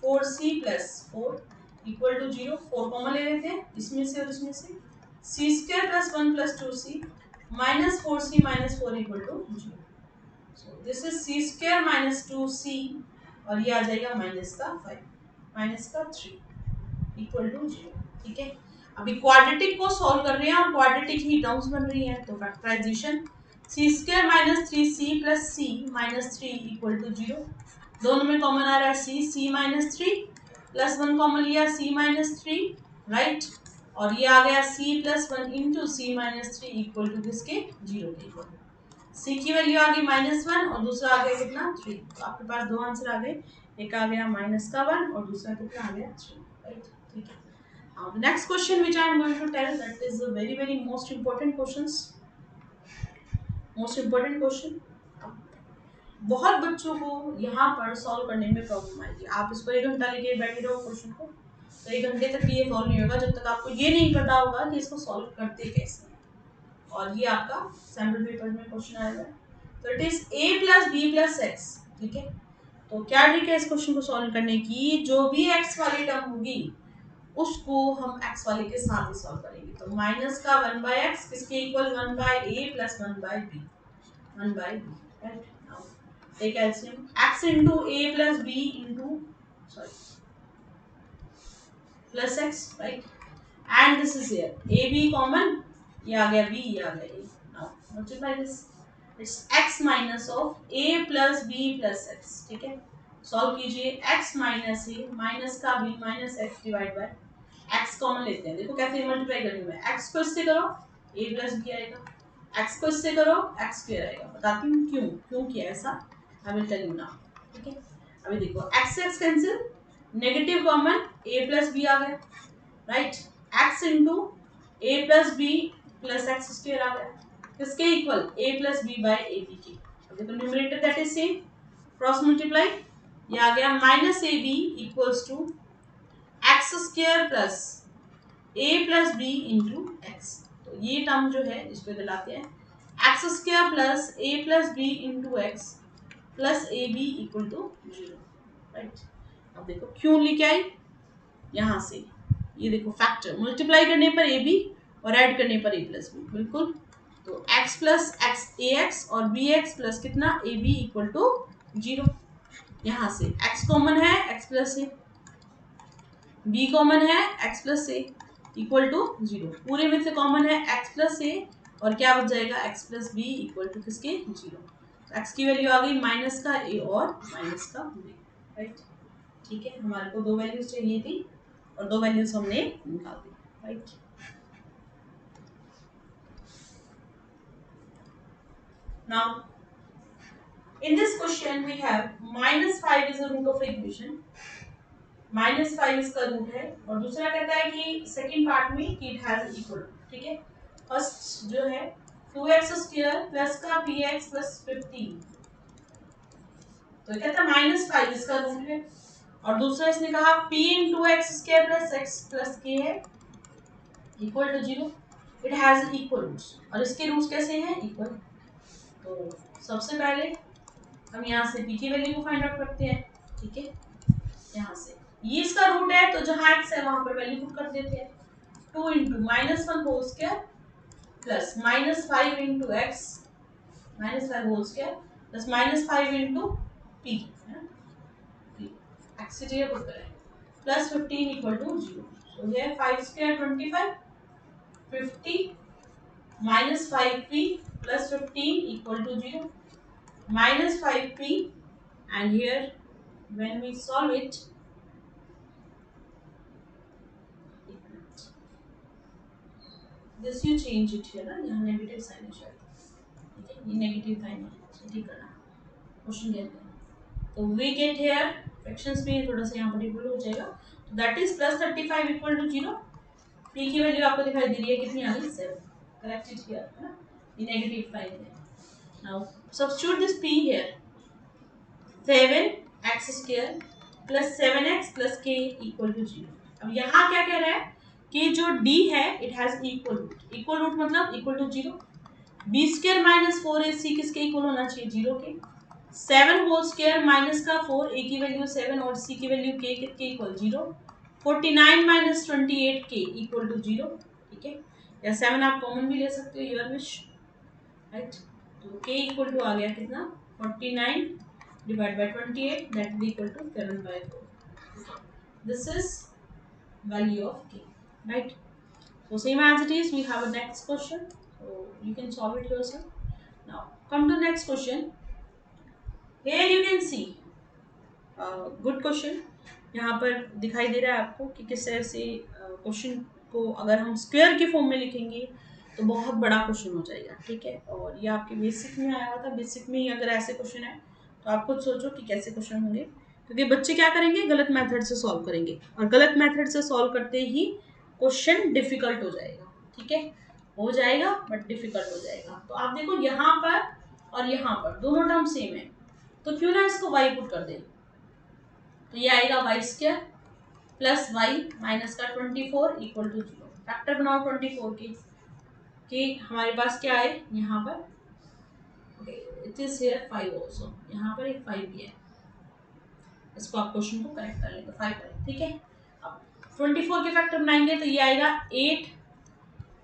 4c plus 4 equal to 0। 4 common ले लेते हैं इसमें से और इसमें से। C square plus 1 plus 2c minus 4c minus 4 equal to 0। So this is C square minus 2c और ये आ जाएगा माइनस का 5 माइनस का 3 इक्वल टू 0। ठीक है, अभी क्वाड्रेटिक को सॉल्व कर रहे हैं और क्वाड्रेटिक ही टर्म्स बन रही है, तो factorization c square minus 3c plus c minus 3 equal to 0। दोनों में कॉमन आ रहा है c माइनस 3 प्लस 1 कॉमन लिया c माइनस 3 राइट, और ये आ गया c plus 1 into c minus 3 equal to किसके 0 के इक्वल। c की वैल्यू आ गई -1 और दूसरा आ गया कितना 3। तो आपके पास दो आंसर आ गए, एक आ गया -1 और दूसरा कितना आ गया 3 राइट। ठीक है, now the next question which I am going to tell, that is a very most important question। बहुत बच्चों को यहाँ पर सॉल्व करने में प्रॉब्लम आएगी। आप इसको 1 घंटा लेके बैठे रहो क्वेश्चन को, तो 1 घंटे तक ये सॉल्व नहीं होगा जब तक आपको ये नहीं पता होगा कि इसको सॉल्व करते कैसे। और ये आपका सैम्पल पेपर में क्वेश्चन आएगा, तो it is a plus B plus x. ठीक है, तो क्या ट्रिक है इस क्वेश्चन को सॉल्व करने की, जो भी x वाली टर्म होगी उसको हम x वाले के साथ ही सॉल्व करेंगे। तो माइनस का 1/x किसके equal 1/a plus 1/b 1/b right. Now take LCM x into a plus b into sorry plus x right, and this is here ab common, ये आ गया b, ये आ गया a। Now multiply this, it's x minus of a plus b plus x। ठीक है, सॉल्व कीजिए x माइनस a माइनस का b minus x divide by x common लेते हैं। देखो कैसे मल्टीप्लाई कर रही हूं मैं, x को इससे करो a प्लस b आएगा, x को इससे करो x स्क्वायर आएगा। बताती हूँ क्यों किया ऐसा, I will tell you now. ठीक है, अभी देखो x से x cancel, negative common a plus b आ गया right, x into a plus B plus x square आ गया, किसके equal a plus B by A B के। देखो numerator that is same, cross multiply, ये आ गया minus A B equals to X square plus a plus B into X. तो ये टर्म जो है इस पे दिलाते हैं x square plus a plus B into x plus A B equal to 0 right. अब देखो क्यों लेके आई, यहाँ से ये देखो फैक्टर मल्टीप्लाई करने पर ए बी और ऐड करने पर ए प्लस बी, बिल्कुल। तो x plus x a x और बी एक्स प्लस कितना ए बी इक्वल टू 0। यहाँ से x कॉमन है x plus a, b common है x plus a equal to 0। पूरे में से कॉमन है x प्लस ए और क्या बच जाएगा x plus b equal to किसके 0। तो x की वैल्यू आ गई माइनस का a और माइनस का b राइट। ठीक है, हमारे को दो वैल्यूज चाहिए थी और दो वैल्यूज हमने निकाल दी right. Now in this question we have -5 is the root of equation, -5 इसका रूट है और दूसरा कहता है कि सेकंड पार्ट में कि it has equal। ठीक है, फर्स्ट जो है 2x स्क्वायर प्लस का px प्लस 15, तो कहता है -5 इसका रूट है और दूसरा इसने कहा p into x square plus x plus k है equal to 0, it has equal roots और इसके रूट्स कैसे हैं इक्वल। तो सबसे पहले हम यहाँ से p की वैल्यू को फाइंड आउट करते हैं। ठीक है, यहाँ से ये इसका रूट है तो जहाँ x है वहां पर वैल्यू पुट कर देते हैं। 2 into -1 whole square plus -5 into x -5 whole square plus -5 into p x से जगह पुट करें plus 15 equal to 0। So here 5 square 25 50 -5p plus 15 equal to 0, -5p, and here when we solve it, this you change it here ना, यहाँ नेगेटिव साइन है शायद, ठीक है, ये नेगेटिव साइन है, ठीक करना क्वेश्चन कहते हैं। तो we get here फ्रैक्शंस में थोड़ा सा यहाँ पर इक्वल हो जाएगा, तो that is +35 equal to 0। p की वैल्यू आपको दिखाई दे रही है कितनी आ गई 7, करेक्टेड हियर है ना, ये नेगेटिव साइन है। Now substitute this p here, 7x square plus 7x plus k equal to 0। अब यहाँ क्या कह रहा है कि जो d है it has equal root मतलब equal to 0, b square minus 4ac किसके इक्वल होना चाहिए? 0 के। 7 होल स्क्वायर माइनस का 4, a की वैल्यू 7 और c की वैल्यू k किसके equal? 0। 49 minus 28 k equal to 0, ठीक है। या 7 आप कॉमन भी ले सकते हो, योर विश, राइट। तो k इक्वल टू आ गया कितना? 49 divide by 28, that is equal to 7/4. This is value of k, right? So same as it is, we have a next question. So you can solve it yourself. Now come to next question. Here you can see good question. यहाँ पर दिखाई दे रहा है आपको कि किस तरह से क्वेश्चन को अगर हम स्क्वायर के फॉर्म में लिखेंगे तो बहुत बड़ा क्वेश्चन हो जाएगा, ठीक है। और ये आपके बेसिक में आया हुआ था, बेसिक में ही अगर ऐसे क्वेश्चन है तो आप खुद सोचो कि कैसे क्वेश्चन होंगे, क्योंकि बच्चे क्या करेंगे? गलत मेथड से सॉल्व करेंगे, और गलत मेथड से सॉल्व करते ही क्वेश्चन डिफिकल्ट हो जाएगा, ठीक है। हो जाएगा बट डिफिकल्ट हो जाएगा। तो आप देखो यहाँ पर और यहाँ पर दोनों टर्म सेम है, तो क्यों ना इसको y पुट कर दें। तो ये आएगा y square plus y minus का 24 इक्वल टू 0। फैक्टर बनाओ 24 के हमारे पास क्या है यहाँ पर? इट इज हियर 5 आल्सो, यहाँ पर एक 5 भी है। इसको आप क्वेश्चन को करेक्ट कर लेंगे, 5 है, ठीक है। अब 24 के फैक्टर बनाएंगे तो ये आएगा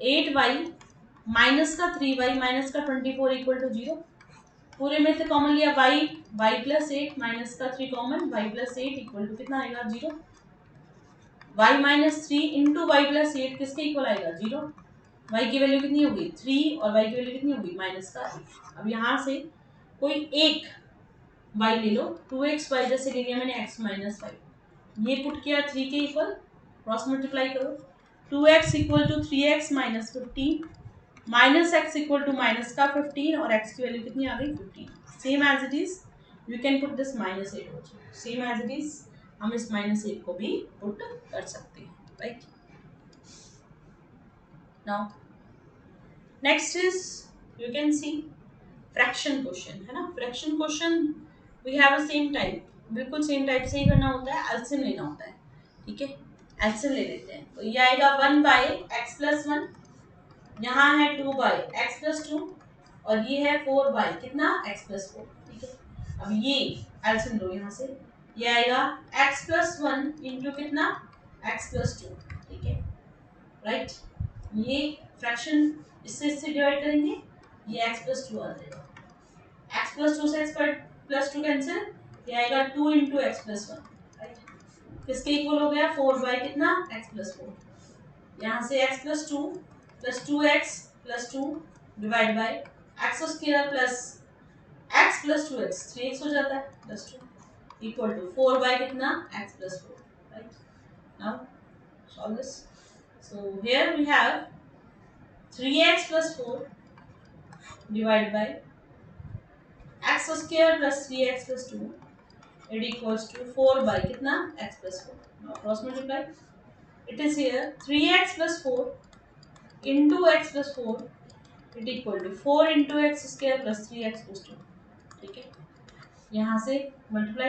8y माइनस का 3y माइनस का 24 इक्वल टू 0। पूरे में से कॉमन लिया y प्लस 8 माइनस का 3 common, y plus 8 equal to कितना आएगा? 0। y minus 3 into y plus 8 किसके इक्वल आएगा? 0। y की वैल्यू कितनी होगी? 3 और y की वैल्यू कितनी होगी? माइनस का 8। अब यहाँ से कोई एक y ले लो, 2xy जैसे ले लिया मैंने x माइनस 5, ये पुट किया 3 के इक्वल, क्रॉस मल्टीप्लाई करो, 2x equal to 3x minus 15 minus x equal to minus का 15 और x की वैल्यू कितनी आ गई? 15। Same as it is you can put this minus 8 also, same as it is हम इस माइनस 8 को भी पुट कर सकते हैं, right. Now next is you can see fraction question, है ना। Fraction question we have a same type, बिल्कुल सेम टाइप से ही करना होता है, एलसीएम लेना होता है, ठीक है। एलसीएम ले लेते हैं, तो ये आएगा 1 बाई एक्स प्लस 1, यहाँ है 2 बाई एक्स प्लस 2 और ये है 4 बाई कितना? एक्स प्लस 4, ठीक है। अब ये एलसीएम लो यहाँ से, ये आएगा x प्लस 1 इंटू कितना? x प्लस 2, ठीक है, राइट। ये फ्रैक्शन इससे डिवाइड करेंगे, ये x प्लस 2 आ जाएगा, x प्लस 2 से x प्लस 2 कैंसिल, ये आएगा 2 इंटू एक्स प्लस 1, राइट। किसके इक्वल हो गया? 4 बाई कितना? x plus 4। यहाँ से x plus 2 plus 2x plus 2 divide by x square plus x plus 2x, 3x हो जाता है प्लस 2 equal to 4 by कितना? x plus 4, right? Now solve this. So here we have 3x plus 4 divided by x square plus 3x plus 2, it equals to 4 by कितना? x plus 4. Now cross multiply. It is here 3x plus 4 into x plus 4, it equal to 4 into x square plus 3x plus 2, ठीक है। यहाँ से multiply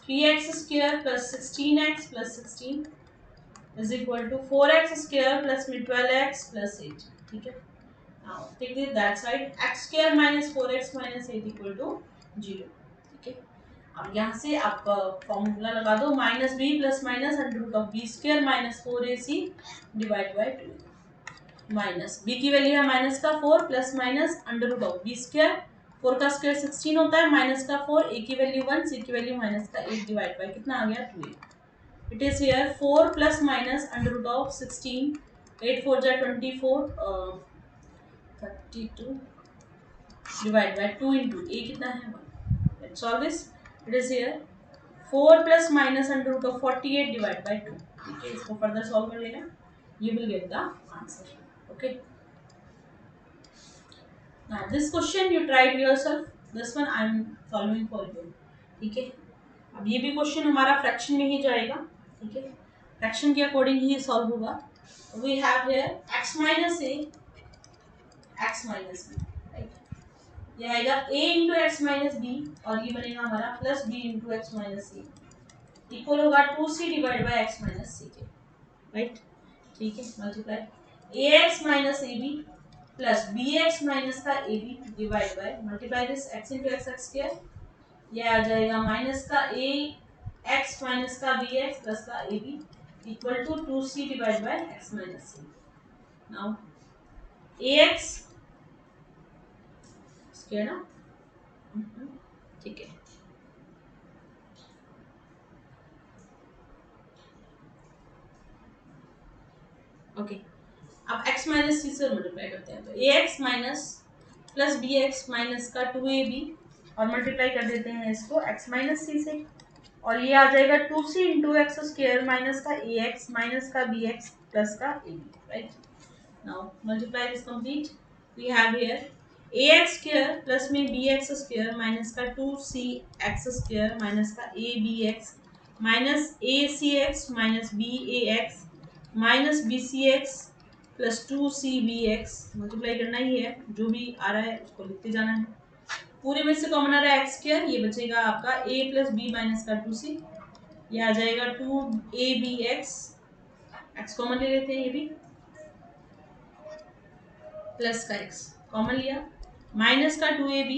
3x square plus 16x plus 16 is equal to 4x square plus 12x plus 8, ठीक है। Now take this that side, x square minus 4x minus 8 equal to 0, ठीक है। अब यहाँ से आप फॉर्मूला लगा दो, minus b plus minus under root of b square minus 4ac divide by 2, minus b की वैल्यू है माइनस का 4 plus minus under root of b square, 4 का स्क्वायर 16 होता है, माइनस का 4, a की वैल्यू 1, c की वैल्यू माइनस का 8 डिवाइड बाई कितना आ गया? 2a। It is here 4 plus minus under root of 16, 8 4 जा 24, 32 divided by 2 into a कितना है 1। Let's solve this. It is here 4 plus minus under root of 48 divided by 2, ठीक है। इसको further solve कर लेना, you will get the answer, okay। Now this question you tried yourself, this one I am solving for you, ठीक है। अब ये भी क्वेश्चन हमारा फ्रैक्शन में ही जाएगा, ठीक है, फ्रैक्शन के अकॉर्डिंग ही सॉल्व होगा। We have here x minus A x minus B, right. ये आएगा a into x minus B और ये बनेगा हमारा plus b into x minus C equal होगा 2c divide by X minus C के, राइट, ठीक है। Multiply ax minus A B plus B x minus का ए B divide by multiply this X into X X square, यह आ जाएगा माइनस का ए एक्स माइनस का बी एक्स प्लस का A B equal to 2c divide by x minus c. Now a x square ना, ठीक है। ओके, अब x माइनस सी से मल्टीप्लाई करते हैं, तो A x minus plus B x minus का 2ab और मल्टीप्लाई कर देते हैं इसको x माइनस सी से, और ये आ जाएगा 2c into X square minus का ए एक्स माइनस का बी एक्स प्लस का ए b, right. Now multiply this complete, we have here a x square plus में बी एक्स स्क्वायर माइनस का 2c एक्स स्क्वायर माइनस का ए b x minus a c x minus b a x minus B c x plus 2cbx, multiply करना ही है, जो भी आ रहा है उसको लिखते जाना है। पूरे में से कॉमन आ रहा है एक्स स्क्वायर, ये बचेगा आपका a प्लस बी माइनस का 2c, ये आ जाएगा 2abx, x कॉमन ले लेते हैं, ये भी प्लस का x कॉमन लिया, माइनस का 2ab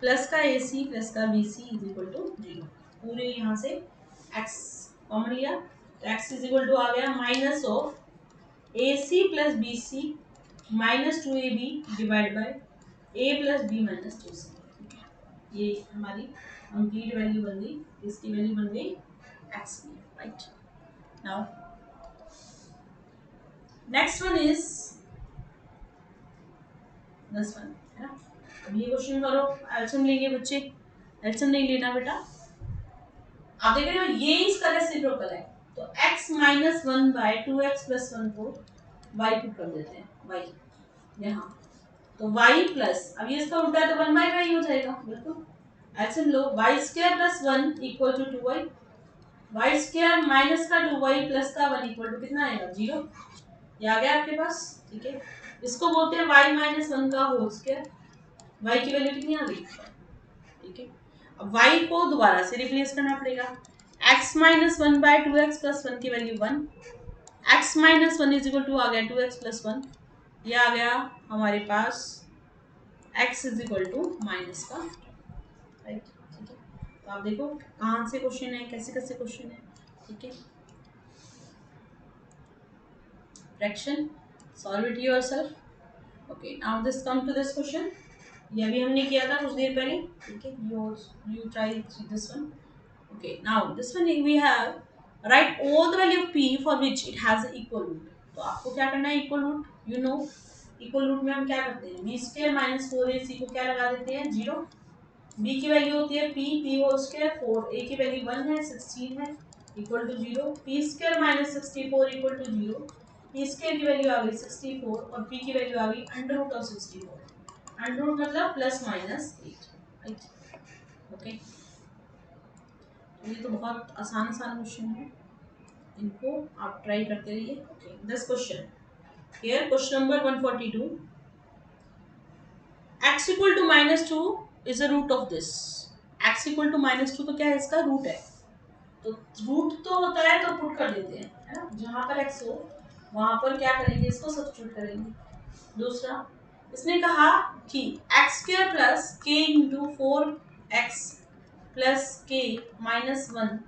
प्लस का ac प्लस का bc इज इक्वल टू 0। पूरे यहाँ से x कॉमन लिया, तो x इज इक्वल टू आ गया minus of AC plus B C minus 2ab divide by a plus B minus 2c। ये हमारी कंप्लीट वैल्यू बन गई, इसकी वैल्यू बन गई x की, right. Now next one is this one, है ना। अब ये क्वेश्चन करो, एल्सियम लेंगे बच्चे, एल्सियम नहीं लेना बेटा। आप देख रहे हो ये इसका रेसिप्रोकल है, तो x minus 1 bye 2x plus 1 को y पुट कर देते हैं, y यहाँ, तो y प्लस, अब ये इसका उल्टा है तो 1 बाय y हो जाएगा, बिल्कुल ऐसे लो, y square plus 1 equal to 2y, y square minus का 2y प्लस का 1 इक्वल टू कितना आएगा 0, ये आ गया आपके पास, ठीक है। इसको बोलते हैं y माइनस 1 का होल स्क्वायर, y की वैल्यू कितनी आ गई, ठीक है। अब y को दोबारा से रिप्लेस करना पड़ेगा, x minus 1 bye 2x plus 1 की value 1, x minus 1 is equal to आ गया 2x प्लस 1, ये आ गया हमारे पास x is equal to minus का, राइट, ठीक है। तो आप देखो कहाँ से क्वेश्चन है, कैसे कैसे क्वेश्चन है, ठीक है। Fraction, solve it yourself. Okay, now this come to this question, ये भी हमने किया था कुछ देर पहले, ठीक है। You try this one. Okay, now this one we have right all the value of p for which it has equal root. तो आपको क्या करना है, equal root, you know equal root में हम क्या करते हैं, बी स्क्वायर माइनस 4ac को क्या लगा देते हैं 0, b की वैल्यू होती है p होल स्क्वायर 4, a की वैल्यू 1 है 16 है equal to 0, p square minus 64 equal to 0, p square की वैल्यू आ गई 64 और p की वैल्यू आ गई under root of 64, under root मतलब प्लस माइनस 8, राइट। ओके, ये तो बहुत आसान आसान क्वेश्चन है, इनको आप ट्राई करते रहिए। Okay, this question here, question number 142, x equal to minus 2 is a root of this, x equal to minus 2 तो क्या है, इसका रूट है, तो रूट तो होता है तो पुट कर देते हैं, है ना, जहां पर x हो वहां पर क्या करेंगे, इसको सब्स्टिट्यूट करेंगे। दूसरा, इसने कहा कि एक्स स्क्वायर प्लस के इंटू 4x प्लस के माइनस 1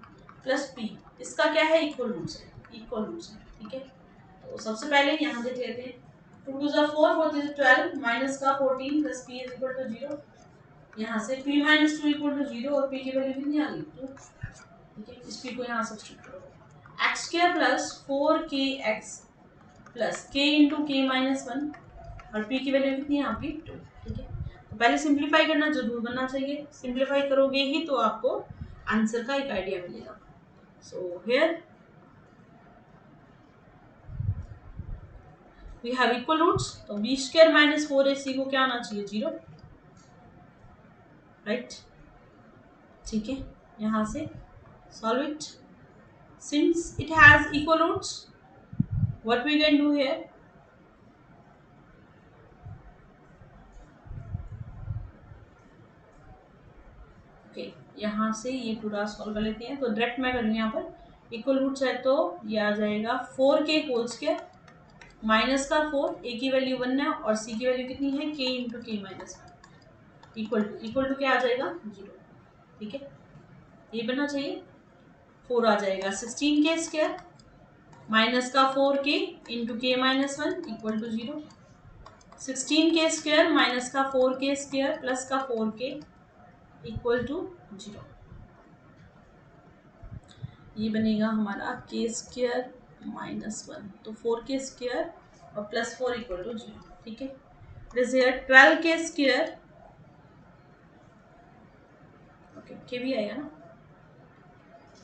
प्लस पी, इसका क्या है, इक्वल रूट्स है, इक्वल रूट्स है, ठीक है। तो सबसे पहले यहाँ देख लेते हैं, 2 टू 4 4 12 माइनस का 14 plus P is equal to 0, यहाँ से p माइनस 2 इक्वल टू 0 और p की वैल्यू कितनी आ गई 2, ठीक है। इस p को यहाँ सब्स्टिट्यूट करो, x square plus 4kx plus k into के माइनस 1 और p की वैल्यू कितनी है आपकी 2, ठीक है। तो पहले सिंप्लीफाई करना जरूर बनना चाहिए, सिंप्लीफाई करोगे ही तो आपको आंसर का एक आइडिया मिलेगा। So here we have equal roots, तो बी स्क्वायर माइनस 4ac को क्या आना चाहिए 0, राइट, ठीक है। यहाँ से solve it, since it has equal roots what we can do here, okay, यहाँ से ये पूरा सॉल्व कर लेते हैं। तो डायरेक्ट मैं कर रही हूँ, यहाँ पर इक्वल रूट्स है तो ये आ जाएगा 4k होल स्क्वायर माइनस का 4, ए की वैल्यू 1 है और सी की वैल्यू कितनी है, k इंटू के माइनस 1 इक्वल टू क्या आ जाएगा 0। ठीक है, ये बनना चाहिए। 4 आ जाएगा 16k² माइनस का 4k इंटू के minus 1 equal to 0। 16k² minus का 4k² प्लस का 4k इक्वल टू 0। ये बनेगा हमारा k² माइनस 1, तो 4k² और प्लस 4 इक्वल टू 0। ठीक है, दिस हियर 12k², ओके के भी आएगा ना,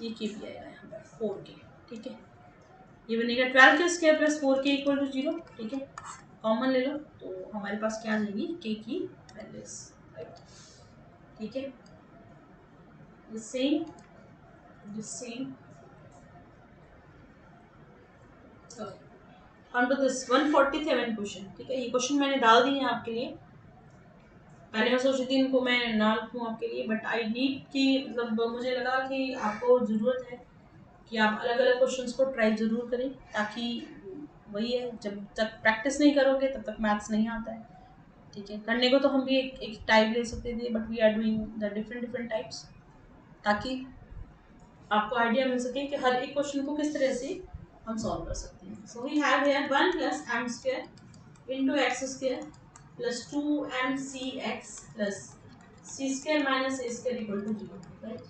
ये के भी आएगा यहाँ पर 4k। ठीक है, ये बनेगा 12k² plus 4k equal to 0। ठीक है, कॉमन ले लो तो हमारे पास क्या आ जाएगी k की वैल्यूज, राइट। ठीक है, same come to this 147 question. ठीक है, ये क्वेश्चन मैंने डाल दिए हैं आपके लिए। पहले मैं सोच रही थी इनको मैं ना लिखूँ आपके लिए, बट आई नीड कि मतलब मुझे लगा कि आपको ज़रूरत है कि आप अलग अलग क्वेश्चंस को ट्राई ज़रूर करें, ताकि वही है, जब तक प्रैक्टिस नहीं करोगे तब तक मैथ्स नहीं आता है। ठीक है, करने को तो हम भी एक टाइप ले सकते थे, but we are doing the different types, ताकि आपको आइडिया मिल सके कि हर एक क्वेश्चन को किस तरह से हम सॉल्व कर सकते हैं। So we have here 1 plus m² into x² plus 2mcx plus c² minus a² equal to 0, right.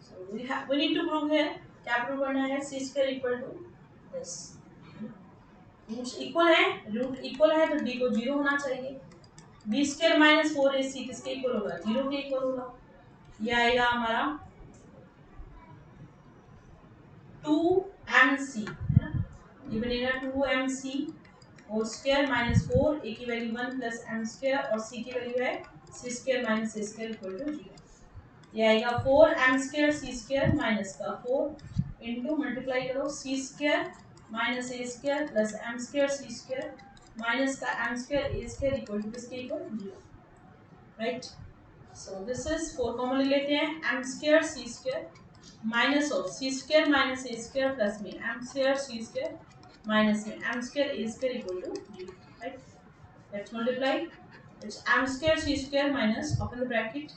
So we need to prove here, क्या प्रूव करना है, c² equal to this, roots equal है, रूट इक्वल है तो d को 0 होना चाहिए। b² माइनस 4ac किसके इक्वल होगा, 0 के इक्वल होगा। यह आएगा हमारा 2mc, है ना, ये बनेगा 2mc whole square minus 4, a की वैल्यू 1 प्लस m² और c की वैल्यू है c² minus a² equal to 0। ये आएगा 4m² c² माइनस का 4 इंटू मल्टीप्लाई करो c² minus a² plus m² c² minus का m² a² इक्वल टू किसके equal 0, right. So this is 4 common ले लेते हैं, m² c² minus of c² minus a² plus में m² c² माइनस में m² a² equal to 0, right. Let's multiply, it's m² c² minus open the bracket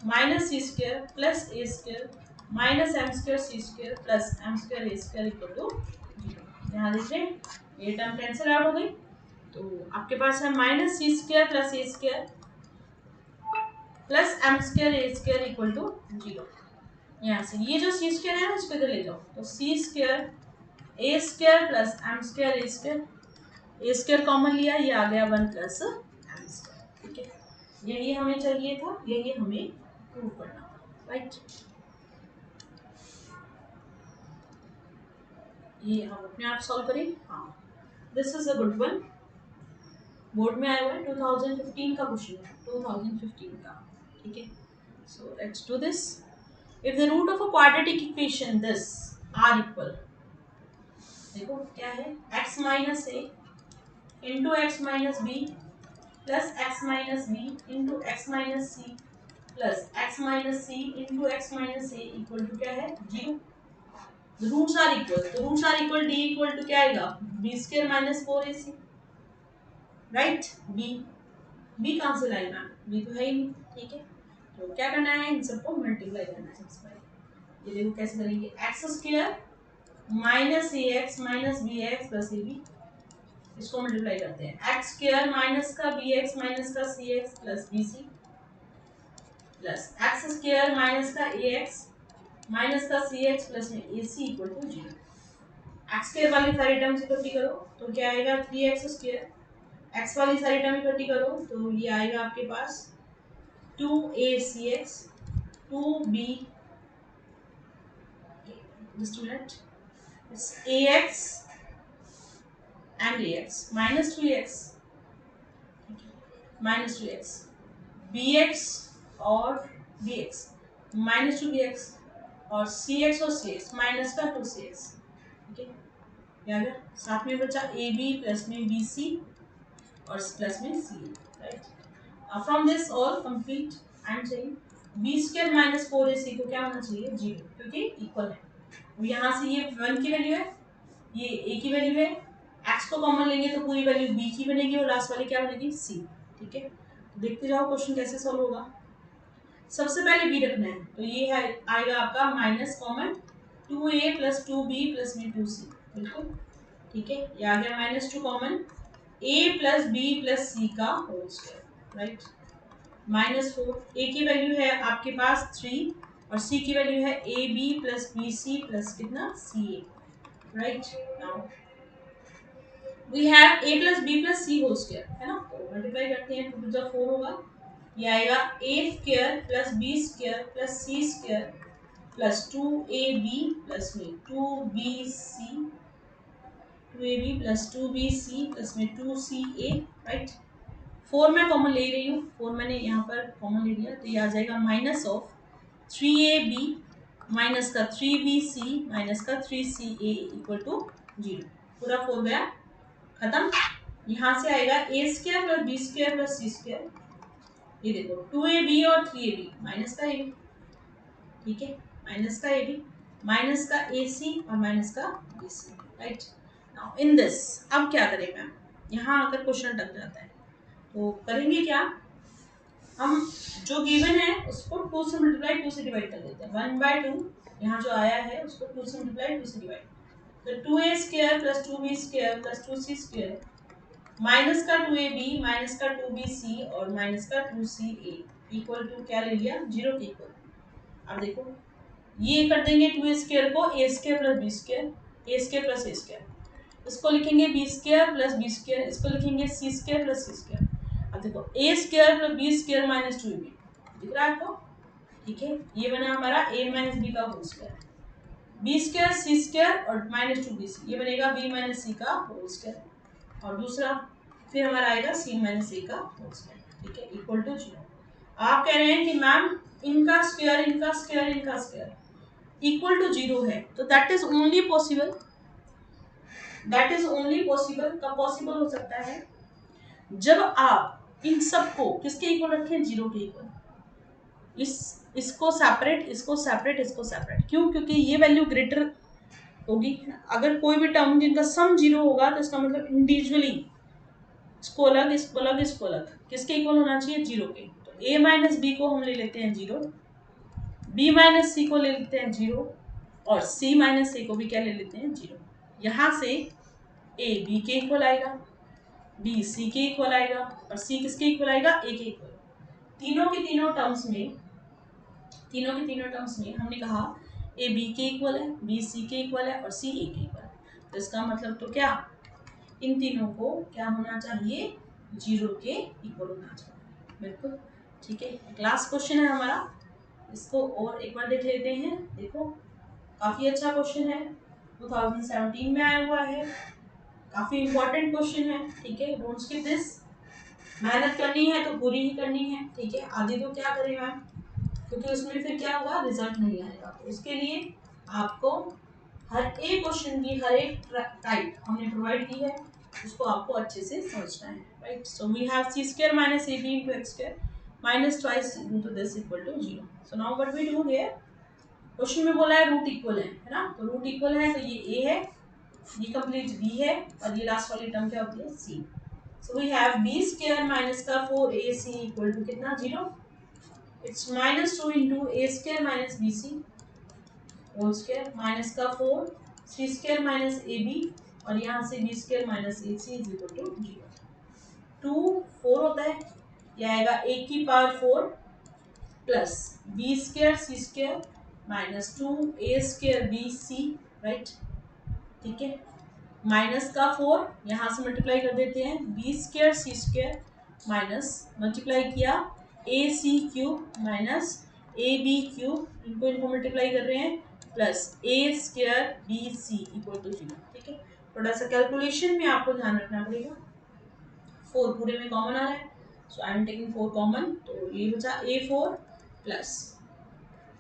minus c² plus a² minus m² c² plus m² a² equal to 0। यहाँ देखिए ये टर्म कैंसिल आउट हो गई, तो आपके पास है minus c² plus a² plus m² a² equal to 0। यहाँ से ये जो c² है ना इसको इधर ले जाओ, तो c² a² plus m² a² common लिया, ये आ गया 1 प्लस m²। ठीक है, यही हमें चाहिए था, यही हमें प्रूव करना था, राइट। ये हम अपने आप सॉल्व करें। हाँ, this is a good one, board में आया हुआ है, 2015 का क्वेश्चन है, 2015 का। ठीक है, so let's do this. If the root of a quadratic equation this are equal, देखो क्या है, x minus a into x minus b plus x minus b into x minus c plus x minus c into x minus a equal to क्या है 0। रूट्स आर इक्वल, तो roots are equal d equal to क्या आएगा b² minus 4ac, right. b कहाँ से लाएगा, b तो है ही नहीं। ठीक है, तो क्या करना है, इन सबको मल्टीप्लाई करना है सबसे पहले। ये देखो कैसे करेंगे, x² minus A x minus B x plus A B, इसको मल्टीप्लाई करते हैं, x² माइनस का बी एक्स माइनस का C x plus B C plus x² minus का ए एक्स माइनस का सी एक्स प्लस में ए सी इक्वल टू 0। x² वाली सारी टर्म्स इकट्ठी करो तो क्या आएगा 3x², x वाली सारी टर्म इकट्ठी करो तो ये आएगा आपके पास 2acx 2b, just a minute, it's ax and ax minus 2x minus 2x bx और bx minus 2bx और cx और cx माइनस का 2cx। ठीक है, याद है, साथ में बचा ab प्लस में bc और प्लस में c, right. From this all complete I am saying b² minus 4ac को क्या होना चाहिए 0, क्योंकि इक्वल है। यहाँ से ये 1 की वैल्यू है, ये a की वैल्यू है, x को कॉमन लेंगे तो पूरी वैल्यू b की बनेगी और लास्ट वाली क्या बनेगी c। ठीक है, तो देखते जाओ क्वेश्चन कैसे सॉल्व होगा। सबसे पहले b रखना है, तो ये है आएगा आपका minus common 2a plus 2b plus b 2c। बिल्कुल ठीक है, ये आ गया minus 2 common a plus b plus c का होल स्क्वायर, राइट। -4, a की वैल्यू है आपके पास 3 और c की वैल्यू है ab प्लस bc प्लस कितना ca, right. Now we have a plus b plus c whole square, है ना, तो मल्टीप्लाई करते हैं, 2 टू द 4 होगा, ये आएगा a square plus b square plus c square plus 2ab plus में 2bc 2ab plus 2bc plus में 2ca, राइट। 4 मैं कॉमन ले रही हूँ, 4 मैंने यहाँ पर कॉमन ले लिया, तो ये आ जाएगा माइनस ऑफ 3ab माइनस का 3bc माइनस का 3ca इक्वल टू 0। पूरा 4 गया खत्म। यहाँ से आएगा a square plus b square plus c square, ये देखो 2ab और 3ab माइनस का ab, ठीक है, माइनस का ab माइनस का ac और माइनस का bc, right. Now in this अब क्या करें मैम, यहाँ अगर क्वेश्चन अटक जाता है तो करेंगे क्या, हम जो गिवन है उसको 2 से मल्टीप्लाई 2 से डिवाइड कर देते हैं, 1/2 यहाँ जो आया है उसको 2 से मल्टीप्लाई 2 से डिवाइड, तो 2a square plus 2b square plus 2c square minus का 2ab माइनस का 2bc और माइनस का 2ca इक्वल टू क्या ले लिया, 0 के इक्वल। अब देखो ये कर देंगे 2a स्क्वायर को a square plus b square, a square plus a square, इसको लिखेंगे b square plus b square, इसको लिखेंगे c square plus c square. अब देखो a square plus b square minus 2ab दिख रहा है आपको, ठीक है, ये बना हमारा a माइनस b का whole square, b square c square और माइनस 2bc, ये बनेगा b माइनस c का होल स्क्वायर, और दूसरा फिर हमारा आएगा c माइनस a का होल स्क्वायर, ठीक है, इक्वल टू 0। आप कह रहे हैं कि मैम इनका स्क्वायर इनका स्क्वायर इनका स्क्वायर इक्वल टू 0 है, तो that is only possible, that is only possible, कब पॉसिबल हो सकता है, जब आप इन सबको किसके इक्वल रखें, 0 के इक्वल। इसको सेपरेट इसको सेपरेट इसको सेपरेट, क्यों, क्योंकि ये वैल्यू ग्रेटर होगी। अगर कोई भी टर्म जिनका सम 0 होगा तो इसका मतलब इंडिविजुअली इसको अलग इसको अलग इसको अलग किसके इक्वल होना चाहिए, 0 के। तो a माइनस बी को हम ले लेते हैं 0, b माइनस सी को ले लेते हैं 0 और c माइनस a को भी क्या ले लेते हैं 0। यहाँ से a b के इक्वल आएगा, b c के इक्वल आएगा और c किसके इक्वल आएगा, a के इक्वल। तीनों के तीनों टर्म्स में हमने कहा a b के इक्वल है, b c के इक्वल है और c a के इक्वल है, तो इसका मतलब तो क्या, इन तीनों को क्या होना चाहिए, 0 के इक्वल होना चाहिए, बिल्कुल ठीक है। क्लास क्वेश्चन है हमारा, इसको और एक बार देख लेते हैं। देखो काफ़ी अच्छा क्वेश्चन है, 2017 में आया हुआ है, काफ़ी इम्पोर्टेंट क्वेश्चन है, ठीक है, डोंट स्किप दिस। मेहनत करनी है तो पूरी ही करनी है, ठीक है, आधी तो क्या करें मैम, क्योंकि उसमें फिर क्या होगा, रिजल्ट नहीं आएगा, तो उसके लिए आपको हर एक क्वेश्चन की हर एक टाइप हमने प्रोवाइड की है, उसको आपको अच्छे से समझना है, right. So we have c square minus ab into X square minus twice into this equal to 0। So now what we do here, question में बोला है रूट इक्वल है ना, तो रूट इक्वल है तो ये a है, ये कंप्लीट b है और ये लास्ट वाली टर्म क्या होती है, c। So we have b square minus का 4ac इक्वल टू कितना, 0। It's minus 2 into a square minus bc whole square minus का 4 c स्क्वायर माइनस ab और यहाँ से b square minus ac is equal to 0। 2 4 होता है, यह आएगा a की power 4 plus b square c square minus 2 a square bc, right, ठीक है, माइनस का 4 यहाँ से मल्टीप्लाई कर देते हैं, b square c square minus multiply किया a c cube minus a b cube, इनको मल्टीप्लाई कर रहे हैं, plus a square B C equal to 0, ठीक है। थोड़ा सा कैलकुलेशन में आपको ध्यान रखना पड़ेगा, 4 पूरे में कॉमन आ रहा है, so I am taking 4 common, तो ये बचा a4 प्लस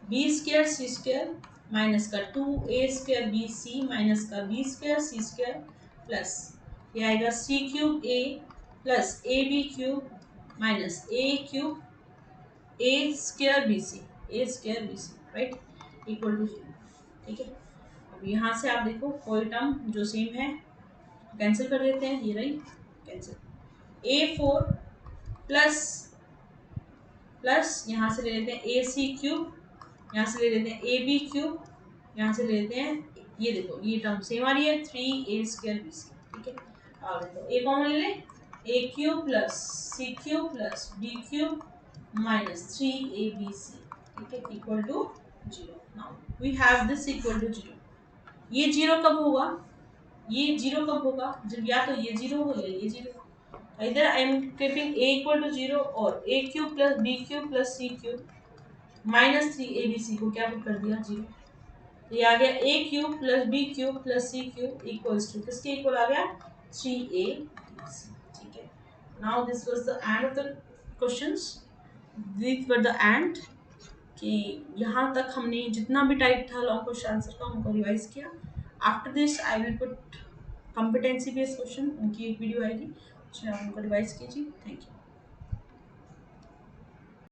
बी स्क्वायर सी स्क्वायर माइनस का 2a square B C minus का b स्क्वायर सी स्क्वायर प्लस ये आएगा c cube a plus A B cube minus a cube a square B C right, equal to 0, ठीक है। अब यहाँ से आप देखो कोई टर्म जो सेम है, कैंसिल कर देते हैं, ये रही कैंसिल। A4 प्लस प्लस यहाँ से ले लेते हैं AC क्यूब, यहाँ से ले लेते हैं AB क्यूब, यहाँ से ले लेते हैं, ये देखो ये टर्म सेम आ रही है 3A² BC, ठीक है। और देखो A कॉमन ले लें, A cube plus C cube plus B cube minus 3ABC, ठीक है, equal to 0। Now we have this equal to 0। ये 0 कब होगा, ये 0 कब होगा, जब या तो ये 0 हो या ये 0। इधर I am keeping A equal to 0 और A cube plus B cube plus C cube minus 3ABC को क्या पुट कर दिया 0। तो ये आ गया A cube plus B cube plus C cube equals to किसके इक्वल आ गया 3ABC, ठीक है। Now this was the end of the questions, these were the end, कि यहाँ तक हमने जितना भी टाइप था लॉन्ग क्वेश्चन आंसर का उनको रिवाइज किया। After this I will put competency based question, उनकी एक वीडियो आएगी, उसमें आप उनको रिवाइज कीजिए। Thank you.